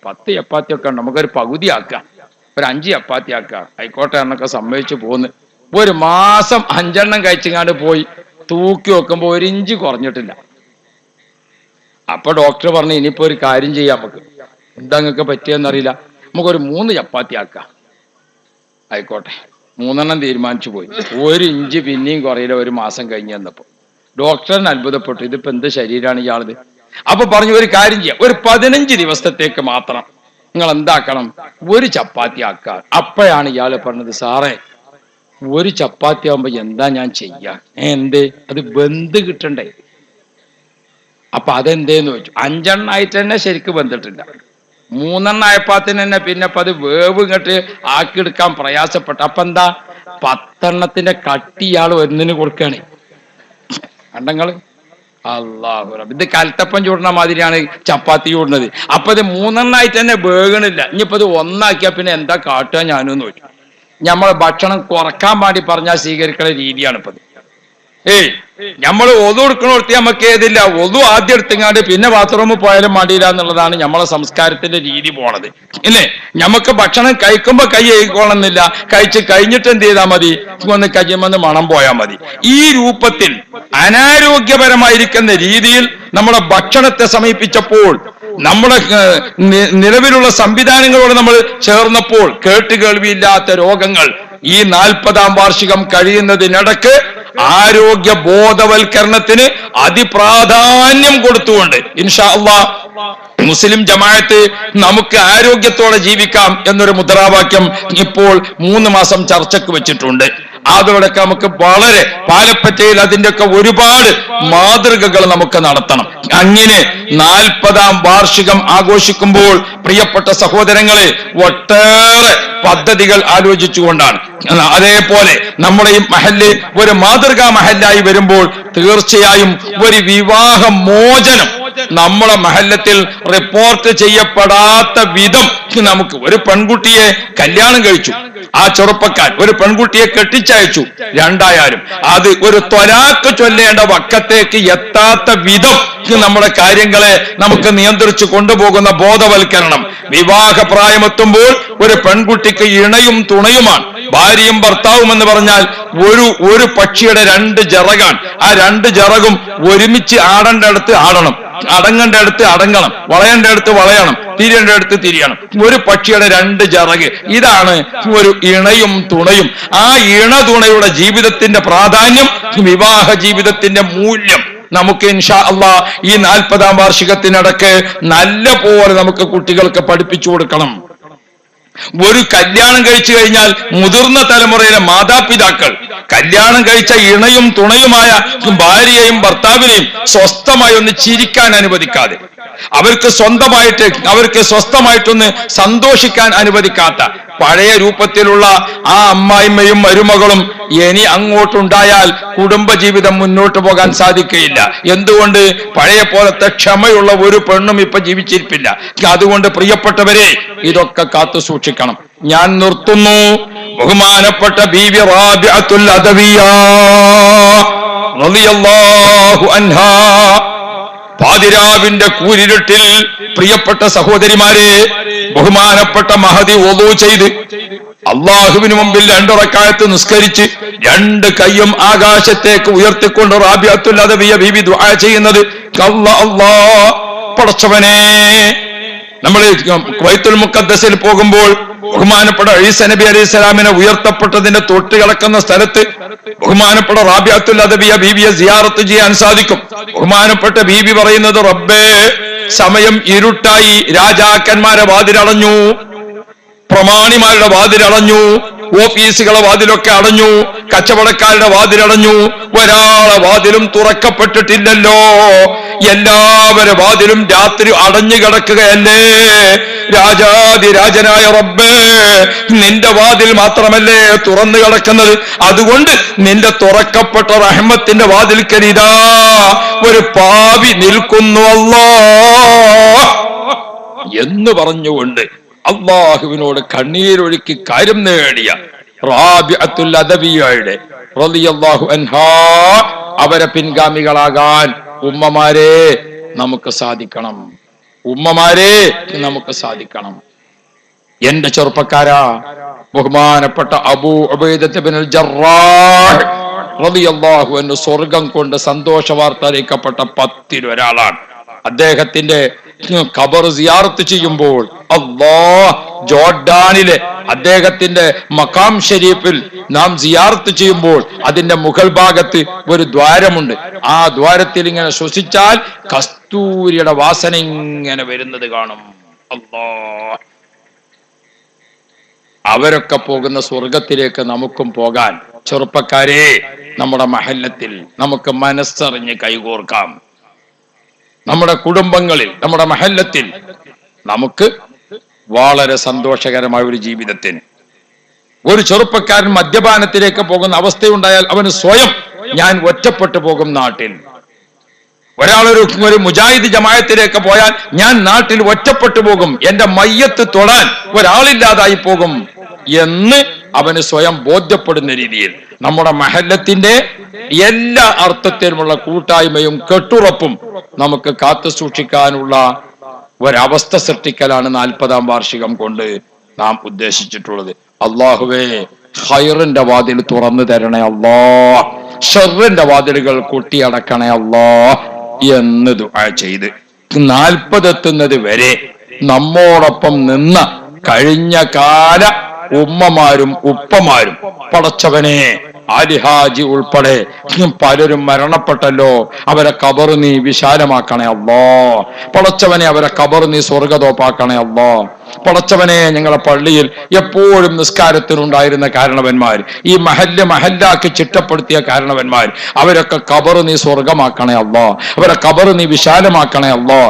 10 ചപ്പാത്തിയൊക്കെ ഉണ്ട്. നമുക്കൊരു പകുതി ആക്കാം, ഒരു 5 ചപ്പാത്തി ആക്കാം. ആയിക്കോട്ടെ എന്നൊക്കെ സമ്മതിച്ചു പോന്ന്. ഒരു മാസം 5 എണ്ണം കഴിച്ചങ്ങാണ്ട് പോയി തൂക്കി വെക്കുമ്പോ 1 ഇഞ്ച് കുറഞ്ഞിട്ടില്ല. അപ്പൊ ഡോക്ടർ പറഞ്ഞു, ഇനിയിപ്പോ ഒരു കാര്യം ചെയ്യാം, നമുക്ക് എന്താ നിങ്ങൾക്ക് പറ്റിയെന്നറിയില്ല, നമുക്കൊരു 3 ചപ്പാത്തി ആക്കാം. ആയിക്കോട്ടെ, 3 എണ്ണം തീരുമാനിച്ചു പോയി. 1 ഇഞ്ച് പിന്നെയും കുറയില്ല. ഒരു മാസം കഴിഞ്ഞ് വന്നപ്പോ ഡോക്ടറിന് അത്ഭുതപ്പെട്ടു, ഇതിപ്പോ എന്ത് ശരീരമാണ് ഇയാളത്. അപ്പൊ പറഞ്ഞു, ഒരു കാര്യം ചെയ്യാം, ഒരു 15 ദിവസത്തേക്ക് മാത്രം നിങ്ങൾ എന്താക്കണം, 1 ചപ്പാത്തി ആക്കുക. അപ്പോഴാണ് ഇയാള് പറഞ്ഞത്, സാറേ 1 ചപ്പാത്തി ആവുമ്പോ എന്താ ഞാൻ ചെയ്യാ? എന്തേ? അത് ബന്ധ് കിട്ടണ്ടേ? അപ്പൊ അതെന്തേന്ന് ചോദിച്ചു. 5 എണ്ണായിട്ട് തന്നെ ശരിക്കും ബന്ധിട്ടില്ല. 3 എണ്ണം ആയപ്പാത്തിന് തന്നെ പിന്നെ അത് വേവ് ഇങ്ങോട്ട് ആക്കിയെടുക്കാൻ പ്രയാസപ്പെട്ടു. അപ്പൊ എന്താ, 10 എണ്ണത്തിന്റെ കട്ടി ഇയാൾ ഒന്നിന് കൊടുക്കാണ്. കണ്ടങ്ങള്, അല്ലാഹു റബ്ബ്, ഇത് കൽത്തപ്പം ചൂടുന്ന മാതിരിയാണ് ചപ്പാത്തി ചൂടുന്നത്. അപ്പൊ ഇത് 3 എണ്ണായിട്ട് തന്നെ വേഗണില്ല. ഇനിയിപ്പോ ഇത് 1 ആക്കിയാ പിന്നെ എന്താ കാട്ടുക ഞാനെന്ന് ചോദിച്ചു. നമ്മൾ ഭക്ഷണം കുറക്കാൻ വേണ്ടി പറഞ്ഞാൽ സ്വീകരിക്കുന്ന രീതിയാണ് ഇപ്പത്. നമ്മൾ ഒതു എടുക്കണോർത്തി നമുക്ക് ഏതില്ല, ഒതു ആദ്യം എടുത്തെങ്ങാണ്ട് പിന്നെ ബാത്റൂമിൽ പോയാലും മടിയില്ല എന്നുള്ളതാണ് നമ്മളെ സംസ്കാരത്തിന്റെ രീതി പോണത് ഇല്ലേ. നമുക്ക് ഭക്ഷണം കഴിക്കുമ്പോ കൈ കഴുകിക്കോളന്നില്ല, കഴിച്ച് കഴിഞ്ഞിട്ട് എന്ത് ചെയ്താൽ മതി, ഒന്ന് കയ്യുമെന്ന് മണം പോയാൽ മതി. ഈ രൂപത്തിൽ അനാരോഗ്യപരമായിരിക്കുന്ന രീതിയിൽ നമ്മുടെ ഭക്ഷണത്തെ സമീപിച്ചപ്പോൾ, നമ്മുടെ നിലവിലുള്ള സംവിധാനങ്ങളോട് നമ്മൾ ചേർന്നപ്പോൾ കേട്ടുകേൾവിയില്ലാത്ത രോഗങ്ങൾ ഈ 40-ാം വാർഷികം കഴിയുന്നതിനിടക്ക് ആരോഗ്യ ബോധവൽക്കരണത്തിന് അതിപ്രാധാന്യം കൊടുത്തുകൊണ്ട് ഇൻഷാ അല്ലാഹ് മുസ്ലിം ജമാഅത്ത് നമുക്ക് ആരോഗ്യത്തോടെ ജീവിക്കാം എന്നൊരു മുദ്രാവാക്യം ഇപ്പോൾ 3 മാസം ചർച്ചയ്ക്ക് വെച്ചിട്ടുണ്ട്. അതോടൊക്കെ നമുക്ക് വളരെ പാലപ്പറ്റയിൽ അതിൻ്റെയൊക്കെ ഒരുപാട് മാതൃകകൾ നമുക്ക് നടത്തണം. അങ്ങനെ 40-ാം വാർഷികം ആഘോഷിക്കുമ്പോൾ പ്രിയപ്പെട്ട സഹോദരങ്ങളെ ഒട്ടേറെ പദ്ധതികൾ ആലോചിച്ചുകൊണ്ടാണ്. അതേപോലെ നമ്മുടെ ഈ മഹല്ല് ഒരു മാതൃകാ മഹല്ലായി വരുമ്പോൾ തീർച്ചയായും ഒരു വിവാഹ മോചനം നമ്മളെ മഹല്ലത്തിൽ റിപ്പോർട്ട് ചെയ്യപ്പെടാത്ത വിധം നമുക്ക് ഒരു പെൺകുട്ടിയെ കല്യാണം കഴിച്ചു, ആ ചെറുപ്പക്കാർ ഒരു പെൺകുട്ടിയെ കെട്ടിച്ചയച്ചു, രണ്ടായാലും അത് ഒരു ത്വലാക്ക് ചൊല്ലേണ്ട വക്കത്തേക്ക് എത്താത്ത വിധം നമ്മുടെ കാര്യങ്ങളെ നമുക്ക് നിയന്ത്രിച്ചു കൊണ്ടുപോകുന്ന ബോധവൽക്കരണം. വിവാഹ പ്രായമെത്തുമ്പോൾ ഒരു പെൺകുട്ടിക്ക് ഇണയും തുണയുമാണ് ഭാര്യയും ഭർത്താവും എന്ന് പറഞ്ഞാൽ ഒരു പക്ഷിയുടെ 2 ചിറകാണ്. ആ 2 ചിറകും ഒരുമിച്ച് ആടേണ്ട അടുത്ത് ആടണം, അടങ്ങേണ്ട അടുത്ത് അടങ്ങണം, വളയേണ്ട അടുത്ത് വളയണം, തിരിയേണ്ട അടുത്ത് തിരിയണം. ഒരു പക്ഷിയുടെ 2 ചിറക്, ഇതാണ് ഒരു ഇണയും തുണയും. ആ ഇണ തുണയുടെ ജീവിതത്തിന്റെ പ്രാധാന്യം, വിവാഹ ജീവിതത്തിന്റെ മൂല്യം നമുക്ക് ഇൻഷാ അല്ലാഹ് ഈ 40-ാം വാർഷികത്തിനിടക്ക് നല്ല പോലെ നമുക്ക് കുട്ടികൾക്ക് പഠിപ്പിച്ചു കൊടുക്കണം. ഒരു കല്യാണം കഴിച്ചു കഴിഞ്ഞാൽ മുതിർന്ന തലമുറയിലെ മാതാപിതാക്കൾ കല്യാണം കഴിച്ച ഇണയും തുണയുമായ ഭാര്യയെയും ഭർത്താവിനെയും സ്വസ്ഥമായി ഒന്ന് ചിരിക്കാൻ അനുവദിക്കാതെ, അവർക്ക് സ്വസ്ഥമായിട്ടൊന്ന് സന്തോഷിക്കാൻ അനുവദിക്കാത്ത പഴയ രൂപത്തിലുള്ള ആ അമ്മായിമ്മയും മരുമകളും ഇനി അങ്ങോട്ടുണ്ടായാൽ കുടുംബജീവിതം മുന്നോട്ട് പോകാൻ സാധിക്കുകയില്ല. എന്തുകൊണ്ട്? പഴയ പോലത്തെ ക്ഷമയുള്ള ഒരു പെണ്ണും ഇപ്പൊ ജീവിച്ചിരിപ്പില്ല. അതുകൊണ്ട് പ്രിയപ്പെട്ടവരെ, ഇതൊക്കെ കാത്തു സൂക്ഷിക്കണം. ഞാൻ നിർത്തുന്നു. ബഹുമാനപ്പെട്ട ബീവി റാബിഅത്തുൽ അദവിയ റളിയല്ലാഹു അൻഹാ, പാതിരാവിന്റെ കൂരിരുട്ടിൽ പ്രിയപ്പെട്ട സഹോദരിമാരെ, ബഹുമാനപ്പെട്ട മഹദി വുളൂ ചെയ്ത് അള്ളാഹുവിന് മുമ്പിൽ 2 റക്അത്ത് നിസ്കരിച്ച് 2 കൈയും ആകാശത്തേക്ക് ഉയർത്തിക്കൊണ്ട് റാബിഅത്തുൽ അദവിയ ബീവി ദുആ ചെയ്യുന്നത്, അല്ലാഹ് പടച്ചവനെ, നമ്മൾ ബൈത്തുൽ മുഖദ്ദസിൽ പോകുമ്പോൾ ബഹുമാനപ്പെട്ട ഈസാ നബി അലൈഹിസ്സലാമിനെ ഉയർത്തപ്പെട്ടതിന്റെ തൊട്ട് കിടക്കുന്ന സ്ഥലത്ത് ബഹുമാനപ്പെട്ട റാബിഅത്തുൽ അദവിയ ബീവിയെ സിയാറത്ത് ചെയ്യാൻ സാധിക്കും. ബഹുമാനപ്പെട്ട ബീവി പറയുന്നത്, റബ്ബേ, സമയം ഇരുട്ടായി, രാജാക്കന്മാരെ വാതിലടഞ്ഞു, പ്രമാണിമാരുടെ വാതിലടഞ്ഞു, ഓഫീസുകളെ വാതിലൊക്കെ അടഞ്ഞു, കച്ചവടക്കാരുടെ വാതിലടഞ്ഞു, ഒരാളെ വാതിലും തുറക്കപ്പെട്ടിട്ടില്ലല്ലോ, എല്ലാവരുടെ വാതിലും രാത്രി അടഞ്ഞു കിടക്കുകയല്ലേ. രാജാതിരാജനായ റബ്ബേ, നിന്റെ വാതിൽ മാത്രമല്ലേ തുറന്നു കിടക്കുന്നത്, അതുകൊണ്ട് നിന്റെ തുറക്കപ്പെട്ട റഹ്മത്തിന്റെ വാതിൽക്കരിതാ ഒരു പാവി നിൽക്കുന്നു അല്ലാഹ് എന്ന് പറഞ്ഞുകൊണ്ട് അള്ളാഹുവിനോട് കണ്ണീരൊഴുക്കി കാര്യം നേടിയ റാബിഅത്തുൽ അദവിയയുടെ റളിയല്ലാഹു അൻഹാ അവരെ പിൻഗാമികളാകാൻ ഉമ്മമാരെ നമുക്ക് സാധിക്കണം. ഉമ്മമാരെ നമുക്ക് സാധിക്കണം. എന്റെ ചെറുപ്പക്കാരാ, ബഹുമാനപ്പെട്ട അബൂ ഉബൈദത്ത് ഇബ്നുൽ ജറാഹ് റളിയല്ലാഹു അൻഹു സ്വർഗം കൊണ്ട് സന്തോഷ വാർത്ത അറിയിക്കപ്പെട്ട 10-ൽ ഒരാളാണ്. അദ്ദേഹത്തിന്റെ ഖബർ സിയാറത്ത് ചെയ്യുമ്പോൾ ജോർഡാനിലെ അദ്ദേഹത്തിന്റെ മഖാം ഷരീഫിൽ നാം സിയാറത്ത് ചെയ്യുമ്പോൾ അതിന്റെ മുകൾ ഭാഗത്ത് ഒരു ദ്വാരമുണ്ട്. ആ ദ്വാരത്തിൽ ഇങ്ങനെ ശ്വസിച്ചാൽ കസ്തൂരിയുടെ വാസന ഇങ്ങനെ വരുന്നത് കാണും. അല്ലാഹ്, അവരൊക്കെ പോകുന്ന സ്വർഗത്തിലേക്ക് നമുക്കും പോകാൻ ചെറുപ്പക്കാരെ നമ്മുടെ മഹല്ലത്തിൽ നമുക്ക് മനസ്സറിഞ്ഞ് കൈകോർക്കാം. നമ്മുടെ കുടുംബങ്ങളിൽ, നമ്മുടെ മഹല്ലത്തിൽ നമുക്ക് വളരെ സന്തോഷകരമായ ഒരു ജീവിതത്തിന്. ഒരു ചെറുപ്പക്കാരൻ മദ്യപാനത്തിലേക്ക് പോകുന്ന അവസ്ഥയുണ്ടായാൽ അവന് സ്വയം ഞാൻ ഒറ്റപ്പെട്ടു പോകും നാട്ടിൽ. ഒരാളൊരു മുജാഹിദ് ജമാഅത്തിലേക്ക് പോയാൽ ഞാൻ നാട്ടിൽ ഒറ്റപ്പെട്ടു പോകും, എന്റെ മയ്യത്ത് തൊടാൻ ഒരാളില്ലാതായി പോകും എന്ന് അവന് സ്വയം ബോധ്യപ്പെടുന്ന രീതിയിൽ നമ്മുടെ മഹല്ലത്തിന്റെ എല്ലാ അർത്ഥത്തിലുമുള്ള കൂട്ടായ്മയും കെട്ടുറപ്പും നമുക്ക് കാത്തു സൂക്ഷിക്കാനുള്ള ഒരവസ്ഥ സൃഷ്ടിക്കലാണ് 40-ാം വാർഷികം കൊണ്ട് നാം ഉദ്ദേശിച്ചിട്ടുള്ളത്. അള്ളാഹുവേ, ഖൈറിന്റെ വാതിൽ തുറന്നു തരണേ അല്ലാ, ഷർറിന്റെ വാതിലുകൾ കൊട്ടിയടക്കണേ അല്ലാ എന്ന് ദുആ ചെയ്ത് 40 എത്തുന്നത് വരെ നമ്മോടൊപ്പം നിന്ന കഴിഞ്ഞ കാല ഉമ്മമാരും ഉപ്പമാരും, പടച്ചവനെ ആലിഹാജി ഉൾപ്പെടെ പലരും മരണപ്പെട്ടല്ലോ, അവരെ ഖബർ നീ വിശാലമാക്കണേ അല്ലാ. പടച്ചവനെ അവരെ ഖബർ നീ സ്വർഗതോപ്പാക്കണേ അല്ലാ. പടച്ചവനെ ഞങ്ങളെ പള്ളിയിൽ എപ്പോഴും നിസ്കാരത്തിനുണ്ടായിരുന്ന കാരണവന്മാർ, ഈ മഹല്ലാക്കി ചിട്ടപ്പെടുത്തിയ കാരണവന്മാർ, അവരൊക്കെ ഖബർ നീ സ്വർഗമാക്കണേ അല്ലാ, അവരെ ഖബർ നീ വിശാലമാക്കണേ അല്ലാ.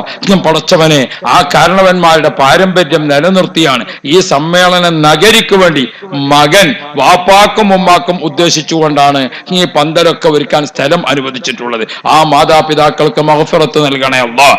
പടച്ചവനെ ആ കാരണവന്മാരുടെ പാരമ്പര്യം നിലനിർത്തിയാണ് ഈ സമ്മേളന നഗരിക്ക് വേണ്ടി മകൻ വാപ്പാക്കും ഉമ്മാക്കും ഉദ്ദേശിച്ചുകൊണ്ടാണ് ഈ പന്തലൊക്കെ ഒരുക്കാൻ സ്ഥലം അനുവദിച്ചിട്ടുള്ളത്. ആ മാതാപിതാക്കൾക്ക് മഗ്ഫിറത്ത് നൽകണേ അല്ലാ.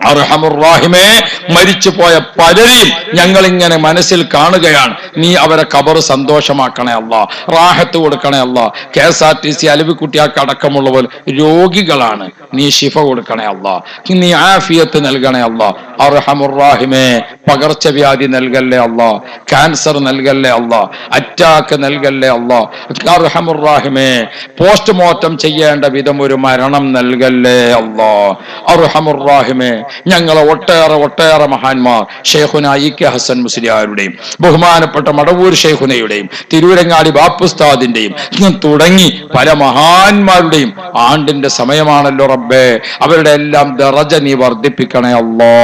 അർഹമുർറാഹിമേ, മരിച്ചു പോയ പലരെയും ഞങ്ങൾ ഇങ്ങനെ മനസ്സിൽ കാണുകയാണ്. നീ അവരെ ഖബർ സന്തോഷമാക്കണേ അല്ലാ, റാഹത്ത് കൊടുക്കണേ അല്ലാ. KSRTC അലവിക്കുട്ടിയാക്ക് അടക്കമുള്ളവർ രോഗികളാണ്, നീ ശിഫ കൊടുക്കണേ അല്ലാ, നീ ആഫിയത്ത് നൽകണേ അല്ലാ. അർഹമുർറാഹിമേ, പകർച്ചവ്യാധി നൽകല്ലേ അല്ലാ, ക്യാൻസർ നൽകല്ലേ അല്ലാ, അറ്റാക്ക് നൽകല്ലേ അല്ലാ. അർഹമുർറാഹിമേ, പോസ്റ്റ്മോർട്ടം ചെയ്യേണ്ട വിധം ഒരു മരണം നൽകല്ലേ അല്ലാ. അർഹമുർറാഹിമേ, ഞങ്ങളെ ഒട്ടേറെ മഹാന്മാർ, ഷെയ്ഖുന ഇ.കെ. ഹസൻ മുസ്ലിയാരുടെയും ബഹുമാനപ്പെട്ട മടവൂർ ഷെയ്ഖുനയുടെയും തിരൂരങ്ങാടി ബാപ്പുസ്താദിന്റെയും തുടങ്ങി പല മഹാന്മാരുടെയും ആണ്ടിന്റെ സമയമാണല്ലോ റബ്ബേ. അവരുടെ എല്ലാം ദറജ നീ വർദ്ധിപ്പിക്കണേ അല്ലാ.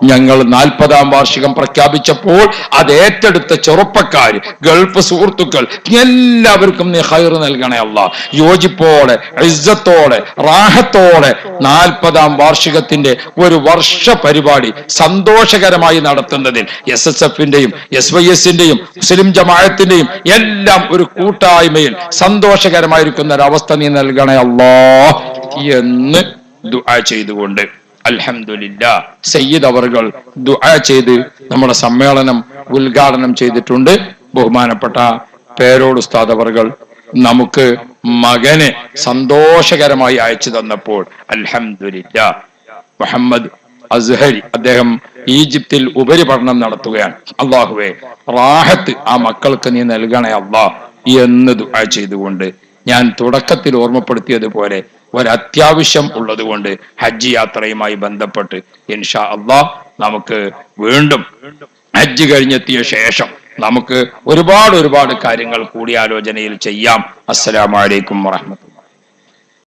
ഞങ്ങൾ 40-ാം വാർഷികം പ്രഖ്യാപിച്ചപ്പോൾ അത് ഏറ്റെടുത്ത ചെറുപ്പക്കാര്, ഗൾഫ് സുഹൃത്തുക്കൾ എല്ലാവർക്കും നീ ഖൈർ നൽകണേ അല്ലാ. യോജിപ്പോടെ, ഇസ്സത്തോടെ, റാഹത്തോടെ 40-ാം വാർഷികത്തിന്റെ ഒരു വർഷ പരിപാടി സന്തോഷകരമായി നടത്തുന്നതിൽ SSF-ന്റെയും SYS-ന്റെയും മുസ്ലിം ജമാഅത്തിന്റെയും എല്ലാം ഒരു കൂട്ടായ്മയിൽ സന്തോഷകരമായിരിക്കുന്ന ഒരവസ്ഥ നീ നൽകണേ അല്ലാ എന്ന് ദുആ ചെയ്തുകൊണ്ട് അൽഹംദുലില്ലാഹ് സയ്യിദ് അവർകൾ ദുആ ചെയ്ത് നമ്മുടെ സമ്മേളനം ഉദ്ഘാടനം ചെയ്തിട്ടുണ്ട്. ബഹുമാനപ്പെട്ട പേരോട് ഉസ്താദ് അവർകൾ നമുക്ക് മകനെ സന്തോഷകരമായി അയച്ചു തന്നപ്പോൾ അൽഹംദുലില്ലാഹ്. മുഹമ്മദ് അസ്ഹരി അദ്ദേഹം ഈജിപ്തിൽ ഉപരിപഠനം നടത്തുകയാണ്. അല്ലാഹുവേ, റാഹത്ത് ആ മക്കൾക്ക് നീ നൽകണേ അല്ലാഹ് എന്ന് ദുആ ചെയ്തുകൊണ്ട് ഞാൻ തുടക്കത്തിൽ ഓർമ്മപ്പെടുത്തിയതുപോലെ ഒരത്യാവശ്യം ഉള്ളതുകൊണ്ട് ഹജ്ജ് യാത്രയുമായി ബന്ധപ്പെട്ട് ഇൻഷാ അല്ലാഹ് നമുക്ക് വീണ്ടും ഹജ്ജ് കഴിഞ്ഞെത്തിയ ശേഷം നമുക്ക് ഒരുപാട് കാര്യങ്ങൾ കൂടിയാലോചനയിൽ ചെയ്യാം. അസ്സലാമു അലൈക്കും വറഹ്മത്തുള്ളാഹി.